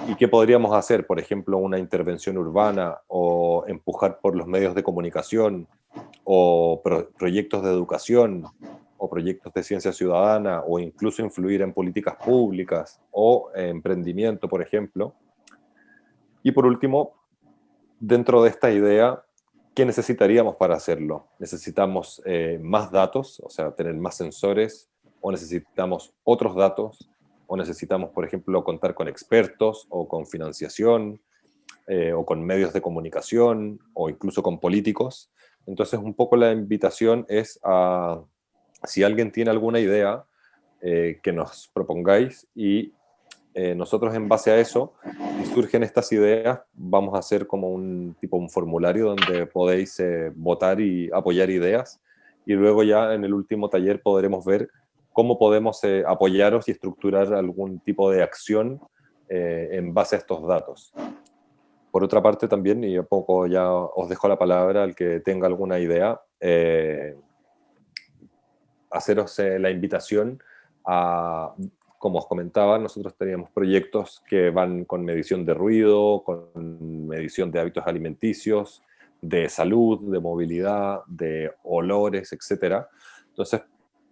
¿Y qué podríamos hacer? Por ejemplo, una intervención urbana o empujar por los medios de comunicación o proyectos de educación o proyectos de ciencia ciudadana o incluso influir en políticas públicas o emprendimiento, por ejemplo. Y por último, dentro de esta idea, ¿qué necesitaríamos para hacerlo? ¿Necesitamos más datos, o sea, tener más sensores, o necesitamos otros datos, o necesitamos, por ejemplo, contar con expertos o con financiación, o con medios de comunicación, o incluso con políticos? Entonces, un poco la invitación es a, si alguien tiene alguna idea, que nos propongáis y nosotros en base a eso, si surgen estas ideas, vamos a hacer como un formulario donde podéis votar y apoyar ideas, y luego ya en el último taller podremos ver cómo podemos apoyaros y estructurar algún tipo de acción en base a estos datos. Por otra parte también, y un poco ya os dejo la palabra al que tenga alguna idea, haceros la invitación a, como os comentaba, nosotros teníamos proyectos que van con medición de ruido, con medición de hábitos alimenticios, de salud, de movilidad, de olores, etc. Entonces,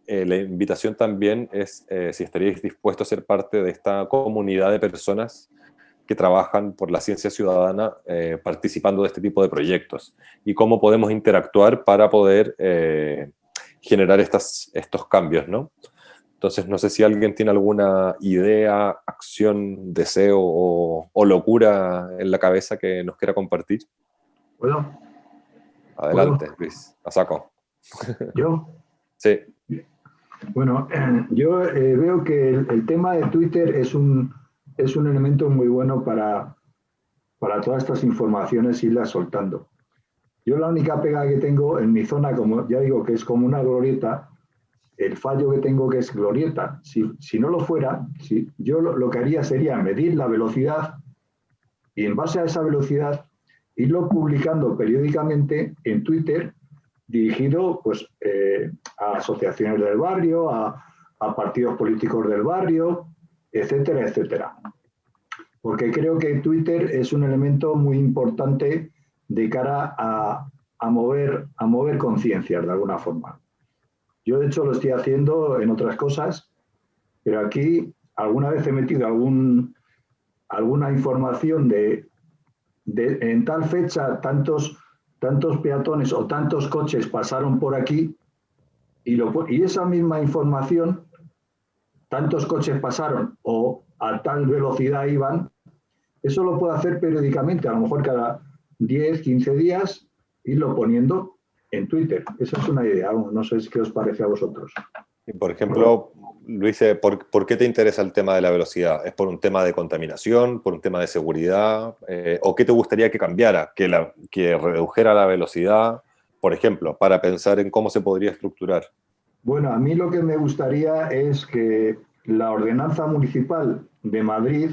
la invitación también es si estaríais dispuestos a ser parte de esta comunidad de personas que trabajan por la ciencia ciudadana participando de este tipo de proyectos y cómo podemos interactuar para poder generar estos cambios, ¿no? Entonces, no sé si alguien tiene alguna idea, acción, deseo o locura en la cabeza que nos quiera compartir. ¿Puedo? Adelante, ¿Puedo? Luis, a saco. ¿Yo? Sí. Bueno, yo veo que el tema de Twitter es un elemento muy bueno para todas estas informaciones irlas soltando. Yo la única pega que tengo en mi zona, como ya digo, que es como una glorieta, el fallo que tengo que es glorieta. Si no lo fuera, yo lo que haría sería medir la velocidad y en base a esa velocidad irlo publicando periódicamente en Twitter, dirigido pues, a asociaciones del barrio, a partidos políticos del barrio, etcétera, etcétera. Porque creo que Twitter es un elemento muy importante de cara a mover conciencias de alguna forma. Yo, de hecho, lo estoy haciendo en otras cosas, pero aquí alguna vez he metido alguna información de en tal fecha tantos peatones o tantos coches pasaron por aquí y esa misma información, tantos coches pasaron o a tal velocidad iban, eso lo puedo hacer periódicamente, a lo mejor cada 10, 15 días, irlo poniendo en Twitter. Esa es una idea, no sé qué os parece a vosotros. Y por ejemplo, Luis, ¿por qué te interesa el tema de la velocidad? ¿Es por un tema de contaminación, por un tema de seguridad? ¿O qué te gustaría que cambiara? ¿Que redujera la velocidad? Por ejemplo, para pensar en cómo se podría estructurar. Bueno, a mí lo que me gustaría es que la ordenanza municipal de Madrid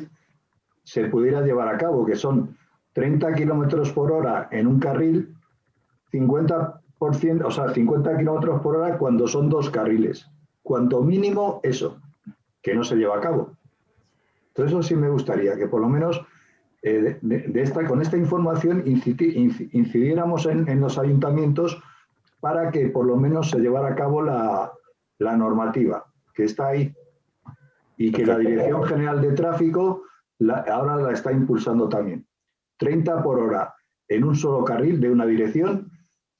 se pudiera llevar a cabo, que son 30 kilómetros por hora en un carril, 50 kilómetros por hora cuando son 2 carriles. Cuanto mínimo eso, que no se lleva a cabo. Entonces eso sí me gustaría, que por lo menos con esta información incidiéramos en los ayuntamientos para que por lo menos se llevara a cabo la normativa que está ahí y que la Dirección General de Tráfico ahora la está impulsando también. 30 por hora en un solo carril de una dirección,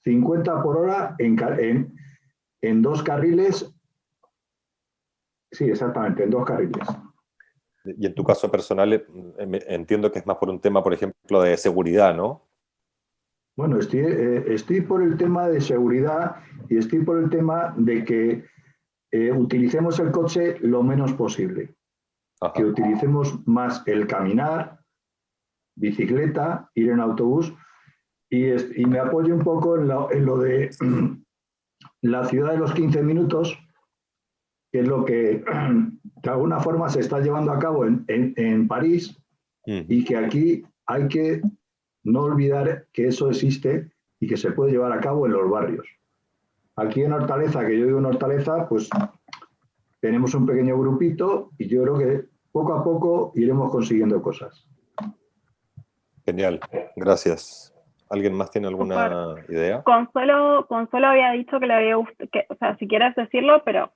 50 por hora en 2 carriles. Sí, exactamente, en 2 carriles. Y en tu caso personal, entiendo que es más por un tema, por ejemplo, de seguridad, ¿no? Bueno, estoy por el tema de seguridad y estoy por el tema de que utilicemos el coche lo menos posible. Ajá. Que utilicemos más el caminar, bicicleta, ir en autobús y me apoyo un poco en lo de la ciudad de los 15 minutos, que es lo que de alguna forma se está llevando a cabo en París y que aquí hay que no olvidar que eso existe y que se puede llevar a cabo en los barrios. Aquí en Hortaleza, que yo vivo en Hortaleza, pues tenemos un pequeño grupito y yo creo que poco a poco iremos consiguiendo cosas. Genial, gracias. ¿Alguien más tiene alguna idea? Consuelo había dicho que le había gustado, o sea, si quieres decirlo, pero...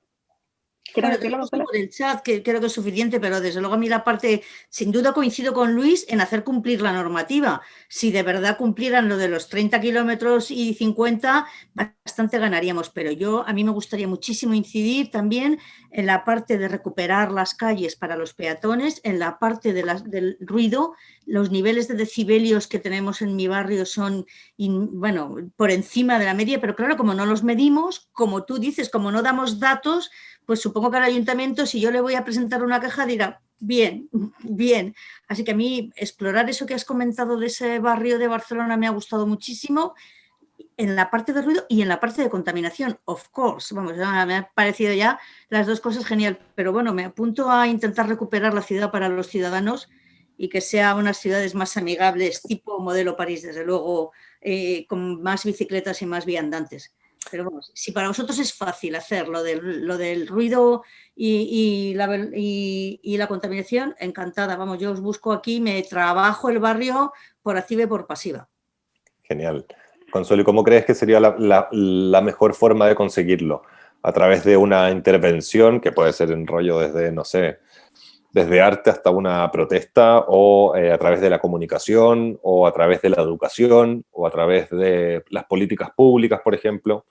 Bueno, tenemos por el chat, que creo que es suficiente, pero desde luego a mí la parte, sin duda coincido con Luis en hacer cumplir la normativa. Si de verdad cumplieran lo de los 30 kilómetros y 50, bastante ganaríamos, pero a mí me gustaría muchísimo incidir también en la parte de recuperar las calles para los peatones, en la parte del ruido, los niveles de decibelios que tenemos en mi barrio son, bueno, por encima de la media, pero claro, como no los medimos, como tú dices, como no damos datos, pues supongo que al ayuntamiento, si yo le voy a presentar una queja, dirá, bien, bien. Así que a mí explorar eso que has comentado de ese barrio de Barcelona me ha gustado muchísimo, en la parte de ruido y en la parte de contaminación, of course. Vamos, me ha parecido ya las dos cosas genial, pero bueno, me apunto a intentar recuperar la ciudad para los ciudadanos y que sea unas ciudades más amigables, tipo modelo París, desde luego, con más bicicletas y más viandantes. Pero vamos, si para vosotros es fácil hacer lo del ruido y la contaminación, encantada. Vamos, yo os busco aquí, me trabajo el barrio por activa y por pasiva. Genial. Consuelo, ¿y cómo crees que sería la mejor forma de conseguirlo? ¿A través de una intervención que puede ser en rollo desde, no sé, desde arte hasta una protesta, o a través de la comunicación, o a través de la educación, o a través de las políticas públicas, por ejemplo?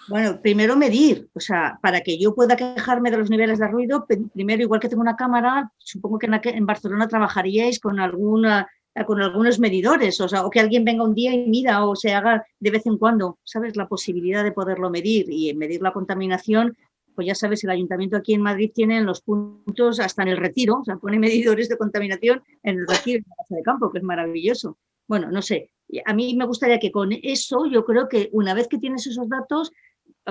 Bueno, primero medir, o sea, para que yo pueda quejarme de los niveles de ruido, primero, igual que tengo una cámara, supongo que en Barcelona trabajaríais con algunos medidores, o sea, o que alguien venga un día y mida, o se haga de vez en cuando, ¿sabes? La posibilidad de poderlo medir y medir la contaminación, pues ya sabes, el ayuntamiento aquí en Madrid tiene en los puntos, hasta en el Retiro, o sea, pone medidores de contaminación en el Retiro, en la Plaza de Campo, que es maravilloso. Bueno, no sé, a mí me gustaría que con eso, yo creo que una vez que tienes esos datos,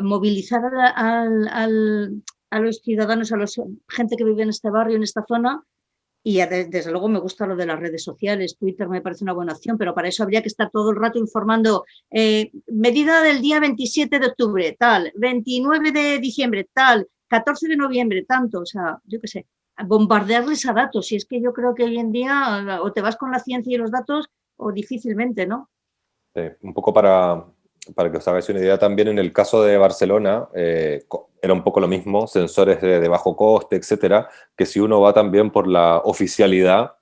movilizar a los ciudadanos, a la gente que vive en este barrio, en esta zona, y desde luego me gusta lo de las redes sociales, Twitter me parece una buena opción, pero para eso habría que estar todo el rato informando, medida del día 27 de octubre, tal, 29 de diciembre, tal, 14 de noviembre, tanto, o sea, yo qué sé, bombardearles a datos, y es que yo creo que hoy en día o te vas con la ciencia y los datos o difícilmente, ¿no? Sí, un poco para que os hagáis una idea, también en el caso de Barcelona, era un poco lo mismo, sensores de bajo coste, etcétera, que si uno va también por la oficialidad,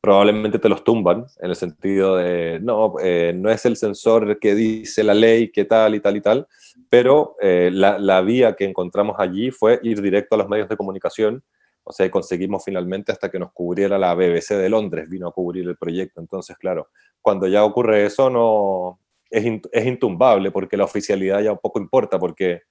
probablemente te los tumban, en el sentido de, no, no es el sensor que dice la ley, que tal y tal y tal, pero la vía que encontramos allí fue ir directo a los medios de comunicación, o sea, conseguimos finalmente hasta que nos cubriera la BBC de Londres, vino a cubrir el proyecto. Entonces, claro, cuando ya ocurre eso, no es intumbable, porque la oficialidad ya un poco importa, porque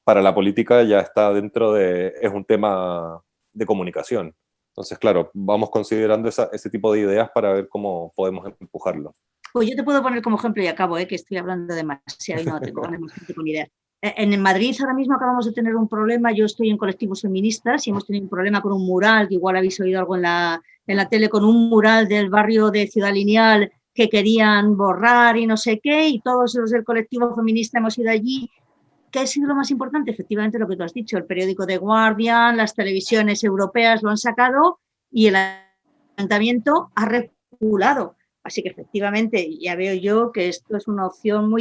para la política ya está dentro es un tema de comunicación. Entonces, claro, vamos considerando ese tipo de ideas para ver cómo podemos empujarlo. Pues yo te puedo poner como ejemplo, y acabo, que estoy hablando demasiado y no tengo con idea. En Madrid ahora mismo acabamos de tener un problema, yo estoy en colectivos feministas y hemos tenido un problema con un mural, que igual habéis oído algo en la tele, con un mural del barrio de Ciudad Lineal que querían borrar y no sé qué, y todos los del colectivo feminista hemos ido allí. ¿Qué ha sido lo más importante? Efectivamente lo que tú has dicho, el periódico The Guardian, las televisiones europeas lo han sacado y el ayuntamiento ha reculado. Así que efectivamente ya veo yo que esto es una opción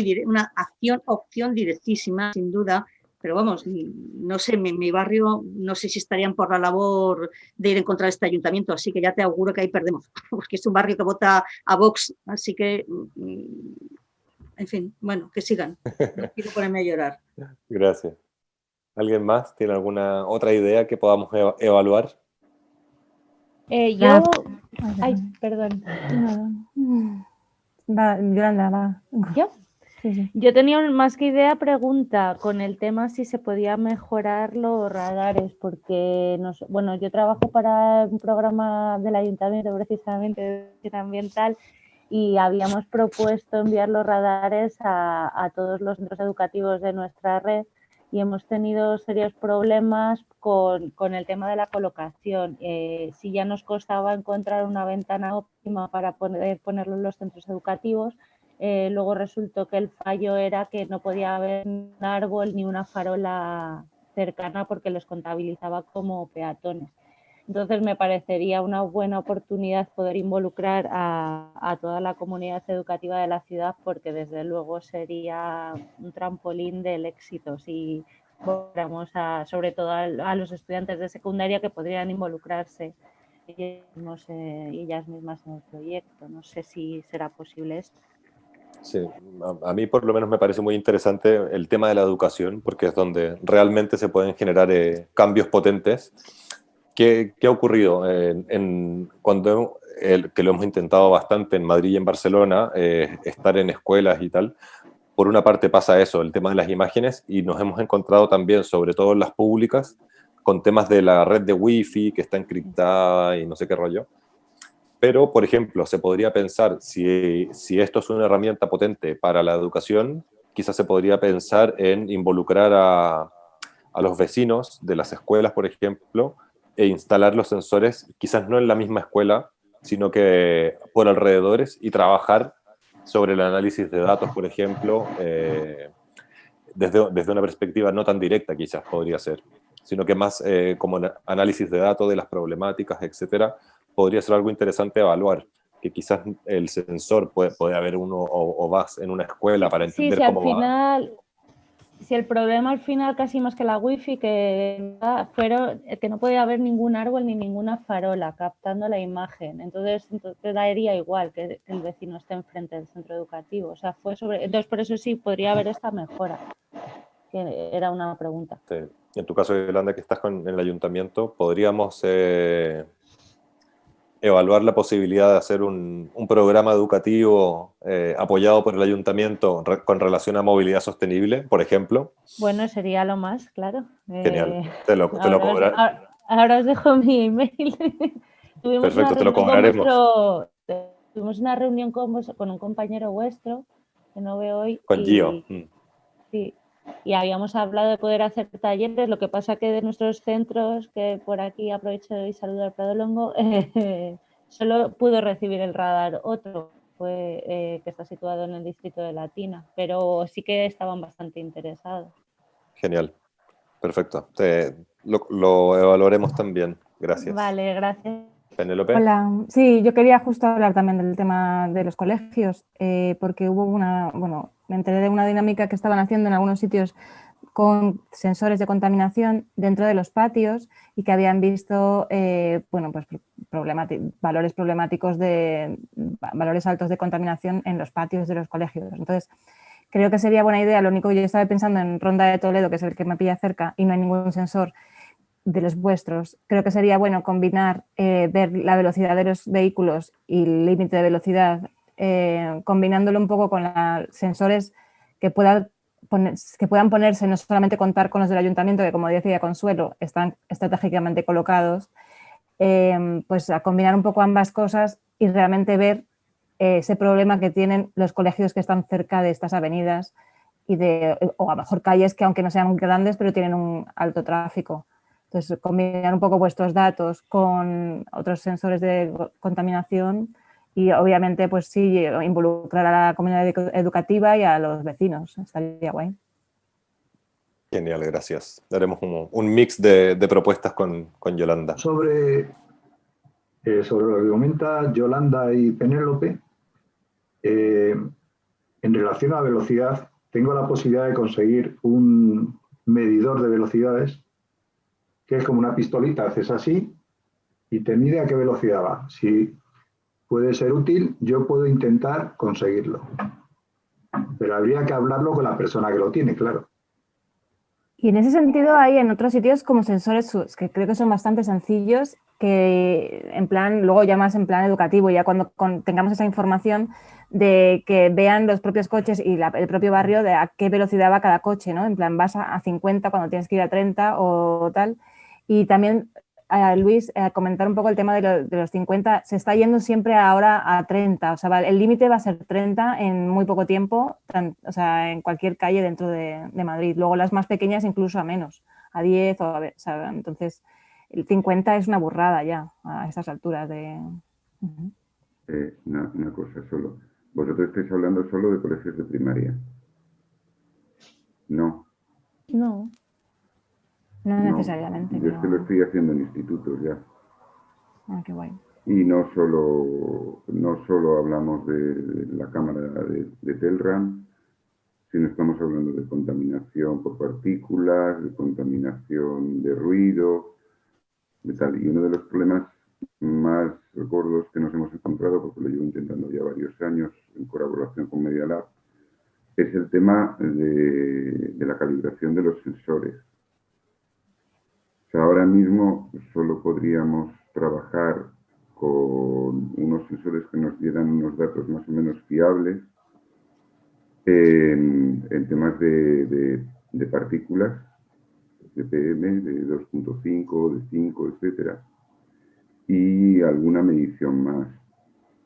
opción directísima, sin duda, pero vamos, no sé, mi barrio, no sé si estarían por la labor de ir en contra de este ayuntamiento, así que ya te auguro que ahí perdemos, porque es un barrio que vota a Vox, así que, en fin, bueno, que sigan, no quiero ponerme a llorar. Gracias. ¿Alguien más tiene alguna otra idea que podamos evaluar? Yo... Ay, perdón. Yolanda, va. ¿Yo? Sí. Yo tenía más que idea pregunta con el tema si se podía mejorar los radares, porque yo trabajo para un programa del ayuntamiento precisamente de educación ambiental y habíamos propuesto enviar los radares a todos los centros educativos de nuestra red y hemos tenido serios problemas con el tema de la colocación. Si ya nos costaba encontrar una ventana óptima para poder ponerlo en los centros educativos, luego resultó que el fallo era que no podía haber un árbol ni una farola cercana porque los contabilizaba como peatones. Entonces me parecería una buena oportunidad poder involucrar a toda la comunidad educativa de la ciudad, porque desde luego sería un trampolín del éxito si fuéramos sobre todo a los estudiantes de secundaria que podrían involucrarse ellas mismas en el proyecto. No sé si será posible esto. Sí, a mí por lo menos me parece muy interesante el tema de la educación, porque es donde realmente se pueden generar cambios potentes. ¿Qué ha ocurrido? Cuando que lo hemos intentado bastante en Madrid y en Barcelona, estar en escuelas y tal. Por una parte pasa eso, el tema de las imágenes, y nos hemos encontrado también, sobre todo en las públicas, con temas de la red de Wi-Fi que está encriptada y no sé qué rollo. Pero, por ejemplo, se podría pensar, si esto es una herramienta potente para la educación, quizás se podría pensar en involucrar a los vecinos de las escuelas, por ejemplo, e instalar los sensores, quizás no en la misma escuela, sino que por alrededores, y trabajar sobre el análisis de datos, por ejemplo, desde una perspectiva no tan directa, quizás podría ser, sino que más como análisis de datos, de las problemáticas, etcétera, podría ser algo interesante evaluar, que quizás el sensor puede haber uno o vas en una escuela para Sí, entender si al cómo va. final, si el problema al final casi más que la wifi, que no podía haber ningún árbol ni ninguna farola captando la imagen, entonces daría igual que el vecino esté enfrente del centro educativo, o sea, entonces por eso sí podría haber esta mejora, que era una pregunta. Sí. En tu caso, Yolanda, que estás en el ayuntamiento, podríamos evaluar la posibilidad de hacer un programa educativo apoyado por el ayuntamiento con relación a movilidad sostenible, por ejemplo. Bueno, sería lo más, claro. Genial. Te lo cobraré. Ahora os dejo mi email. Perfecto, te lo cobraremos. Tuvimos una reunión con un compañero vuestro, que no veo hoy. Con Gio. Sí, y habíamos hablado de poder hacer talleres, lo que pasa que de nuestros centros, que por aquí aprovecho y saludo al Prado Longo, solo pudo recibir el radar otro, que está situado en el distrito de Latina, pero sí que estaban bastante interesados. Genial, perfecto. Lo evaluaremos también. Gracias. Vale, gracias. Penélope. Hola, sí, yo quería justo hablar también del tema de los colegios, porque me enteré de una dinámica que estaban haciendo en algunos sitios con sensores de contaminación dentro de los patios y que habían visto valores problemáticos valores altos de contaminación en los patios de los colegios. Entonces, creo que sería buena idea. Lo único que yo estaba pensando en Ronda de Toledo, que es el que me pilla cerca y no hay ningún sensor de los vuestros, creo que sería bueno combinar, ver la velocidad de los vehículos y el límite de velocidad, combinándolo un poco con sensores que puedan ponerse, no solamente contar con los del ayuntamiento, que como decía Consuelo, están estratégicamente colocados, pues a combinar un poco ambas cosas y realmente ver ese problema que tienen los colegios que están cerca de estas avenidas o a lo mejor calles que aunque no sean grandes, pero tienen un alto tráfico. Entonces, combinar un poco vuestros datos con otros sensores de contaminación y obviamente, pues sí, involucrar a la comunidad educativa y a los vecinos. Estaría guay. Genial, gracias. Haremos un mix de propuestas con Yolanda. Sobre lo que comenta Yolanda y Penélope, en relación a la velocidad, tengo la posibilidad de conseguir un medidor de velocidades que es como una pistolita, haces así y te mide a qué velocidad va. Si puede ser útil, yo puedo intentar conseguirlo. Pero habría que hablarlo con la persona que lo tiene, claro. Y en ese sentido hay en otros sitios como sensores que creo que son bastante sencillos, que en plan, luego ya más en plan educativo, ya cuando tengamos esa información de que vean los propios coches y el propio barrio de a qué velocidad va cada coche, ¿no? En plan, vas a 50 cuando tienes que ir a 30 o tal. Y también, Luis, comentar un poco el tema de los 50. Se está yendo siempre ahora a 30. O sea, el límite va a ser 30 en muy poco tiempo, o sea, en cualquier calle dentro de Madrid. Luego las más pequeñas incluso a menos, a 10 o sea, entonces el 50 es una burrada ya a estas alturas de... Una cosa solo. ¿Vosotros estáis hablando solo de colegios de primaria? No. No. No necesariamente. Yo es que lo estoy haciendo en institutos ya. Ah, qué guay. Y no solo hablamos de la cámara de Telram, sino estamos hablando de contaminación por partículas, de contaminación de ruido, de tal. Y uno de los problemas más gordos que nos hemos encontrado, porque lo llevo intentando ya varios años en colaboración con Media Lab, es el tema de la calibración de los sensores. O sea, ahora mismo solo podríamos trabajar con unos sensores que nos dieran unos datos más o menos fiables en temas de partículas, de PM, de 2.5, de 5, etcétera, y alguna medición más,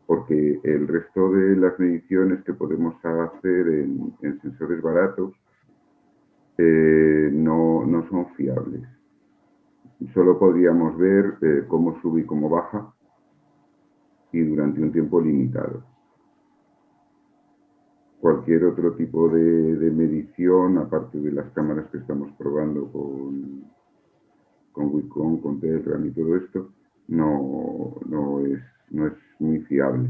porque el resto de las mediciones que podemos hacer en sensores baratos no son fiables. Solo podríamos ver cómo sube y cómo baja, y durante un tiempo limitado. Cualquier otro tipo de medición, aparte de las cámaras que estamos probando con Wacom, con Telegram y todo esto, no es muy fiable.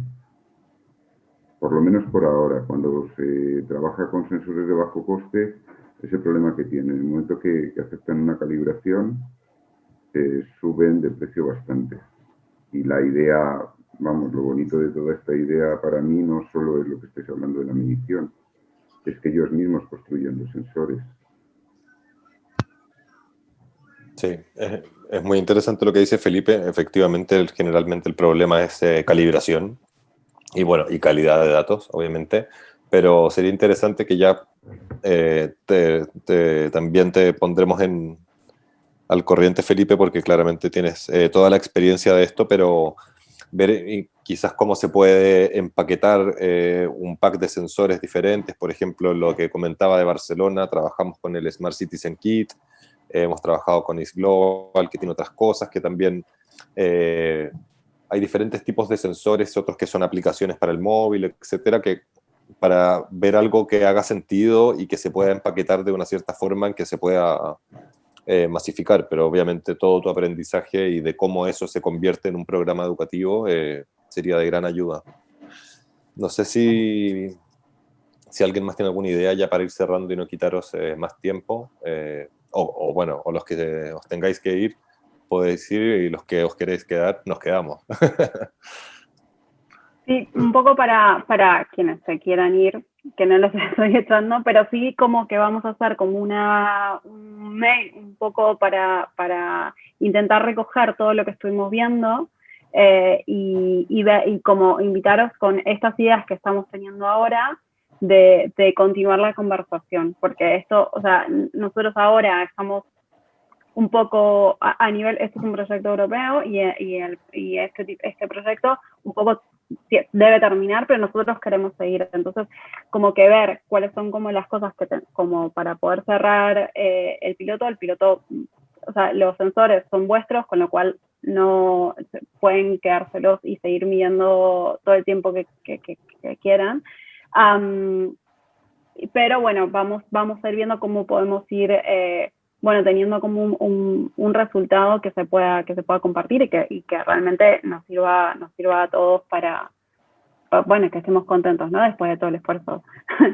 Por lo menos por ahora. Cuando se trabaja con sensores de bajo coste, ese problema que tiene. En el momento que aceptan una calibración, suben de precio bastante. Y la idea, vamos, lo bonito de toda esta idea para mí no solo es lo que estáis hablando de la medición, es que ellos mismos construyen los sensores. Sí, es muy interesante lo que dice Felipe. Efectivamente, generalmente el problema es calibración y, bueno, y calidad de datos, obviamente, pero sería interesante que ya también te pondremos al corriente, Felipe, porque claramente tienes toda la experiencia de esto, pero ver quizás cómo se puede empaquetar un pack de sensores diferentes. Por ejemplo, lo que comentaba de Barcelona, trabajamos con el Smart Citizen Kit, hemos trabajado con East Global, que tiene otras cosas, que también hay diferentes tipos de sensores, otros que son aplicaciones para el móvil, etcétera, que para ver algo que haga sentido y que se pueda empaquetar de una cierta forma en que se pueda masificar, pero obviamente todo tu aprendizaje y de cómo eso se convierte en un programa educativo sería de gran ayuda. No sé si alguien más tiene alguna idea ya para ir cerrando y no quitaros más tiempo, bueno, o los que os tengáis que ir, podéis ir, y los que os queréis quedar, nos quedamos. Sí, un poco para quienes se quieran ir, que no los estoy echando, pero sí como que vamos a hacer como un mail un poco para intentar recoger todo lo que estuvimos viendo y como invitaros con estas ideas que estamos teniendo ahora de continuar la conversación, porque esto, o sea, nosotros ahora estamos un poco a nivel, este es un proyecto europeo y este proyecto un poco debe terminar, pero nosotros queremos seguir. Entonces, como que ver cuáles son como las cosas que como para poder cerrar el piloto, o sea, los sensores son vuestros, con lo cual no pueden quedárselos y seguir midiendo todo el tiempo que quieran. Pero bueno, vamos a ir viendo cómo podemos ir bueno, teniendo como un resultado que se pueda compartir y que realmente nos sirva a todos para, bueno, que estemos contentos, ¿no? Después de todo el esfuerzo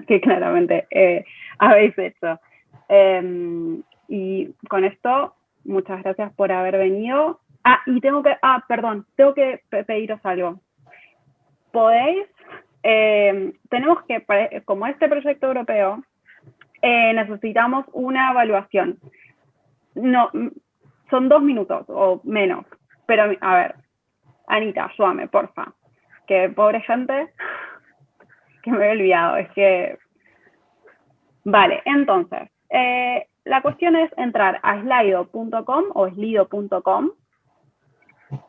que claramente habéis hecho. Y con esto, muchas gracias por haber venido. Y tengo que pediros algo. Podéis, tenemos que, como este proyecto europeo, necesitamos una evaluación. No, son 2 minutos o menos, pero a ver, Anita, ayúdame, porfa, que pobre gente, que me he olvidado, es que... Vale, entonces, la cuestión es entrar a slido.com o slido.com.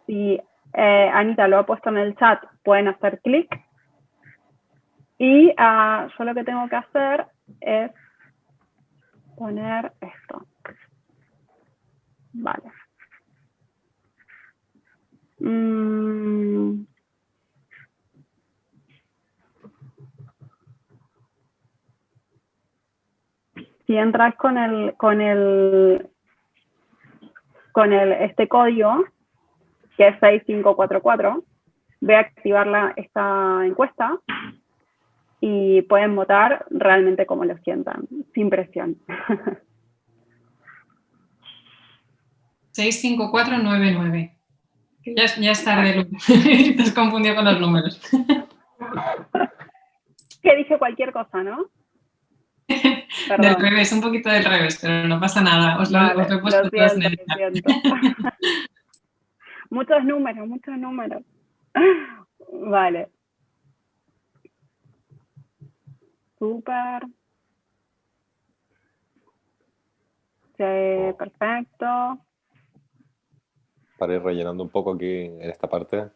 Si Anita lo ha puesto en el chat, pueden hacer clic. Y yo lo que tengo que hacer es poner esto. Vale. Si entras con este código, que es 6544, voy a activar esta encuesta y pueden votar realmente como lo sientan, sin presión. 65499. Ya es tarde, Lu. Te has confundido con los números. Que dije cualquier cosa, ¿no? Del revés, un poquito del revés, pero no pasa nada. Os lo he puesto lo siento. Muchos números, muchos números. Vale. Súper. Sí, perfecto. Para ir rellenando un poco aquí en esta parte.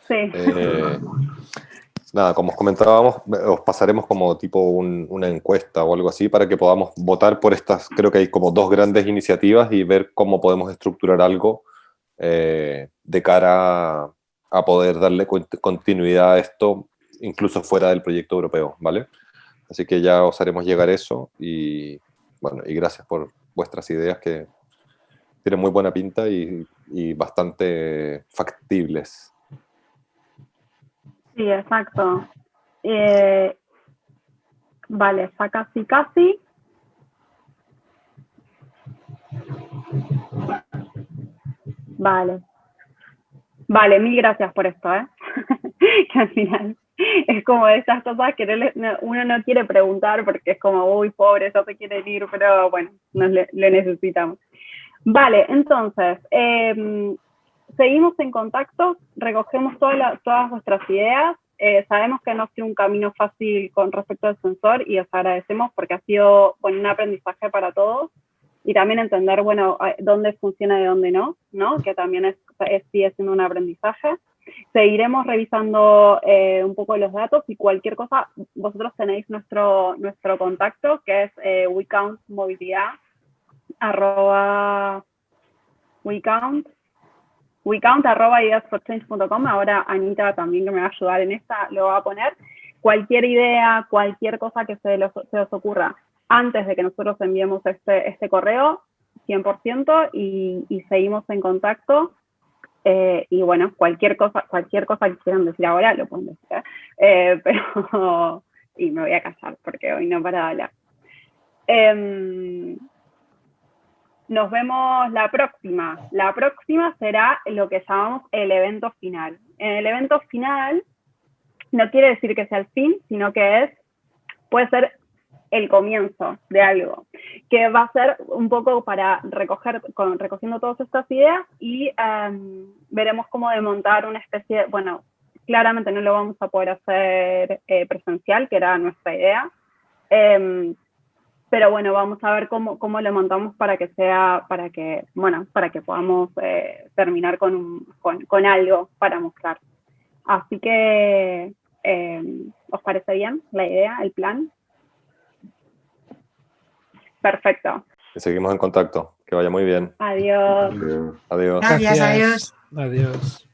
Sí. Nada, como os comentábamos, os pasaremos como tipo una encuesta o algo así para que podamos votar por estas, creo que hay como 2 grandes iniciativas y ver cómo podemos estructurar algo de cara a poder darle continuidad a esto, incluso fuera del proyecto europeo, ¿vale? Así que ya os haremos llegar eso y, bueno, y gracias por vuestras ideas que tienen muy buena pinta y bastante factibles. Sí, exacto. Vale, está casi. Vale. Vale, mil gracias por esto, que al final es como de esas cosas que uno no quiere preguntar porque es como, uy, pobre, ya se quieren ir, pero bueno, lo necesitamos. Vale, entonces, seguimos en contacto, recogemos todas vuestras ideas. Sabemos que no ha sido un camino fácil con respecto al sensor y os agradecemos porque ha sido un aprendizaje para todos y también entender, bueno, dónde funciona y dónde no, que también sigue siendo un aprendizaje. Seguiremos revisando un poco los datos y cualquier cosa, vosotros tenéis nuestro contacto, que es WeCount@ideasforchange.com. Ahora Anita también, que me va a ayudar en esta, lo va a poner. Cualquier idea, cualquier cosa que se os ocurra antes de que nosotros enviemos este correo, 100%, y seguimos en contacto. Y bueno, cualquier cosa que quieran decir ahora, lo pueden decir. Pero, y me voy a callar porque hoy no para de hablar. Nos vemos la próxima. La próxima será lo que llamamos el evento final. En el evento final no quiere decir que sea el fin, sino que puede ser el comienzo de algo, que va a ser un poco para recogiendo todas estas ideas y veremos cómo desmontar una especie, bueno, claramente no lo vamos a poder hacer presencial, que era nuestra idea, pero bueno, vamos a ver cómo lo montamos para que podamos terminar con algo para mostrar. Así que, ¿os parece bien la idea, el plan? Perfecto. Seguimos en contacto. Que vaya muy bien. Adiós. Adiós. Gracias, adiós. Adiós.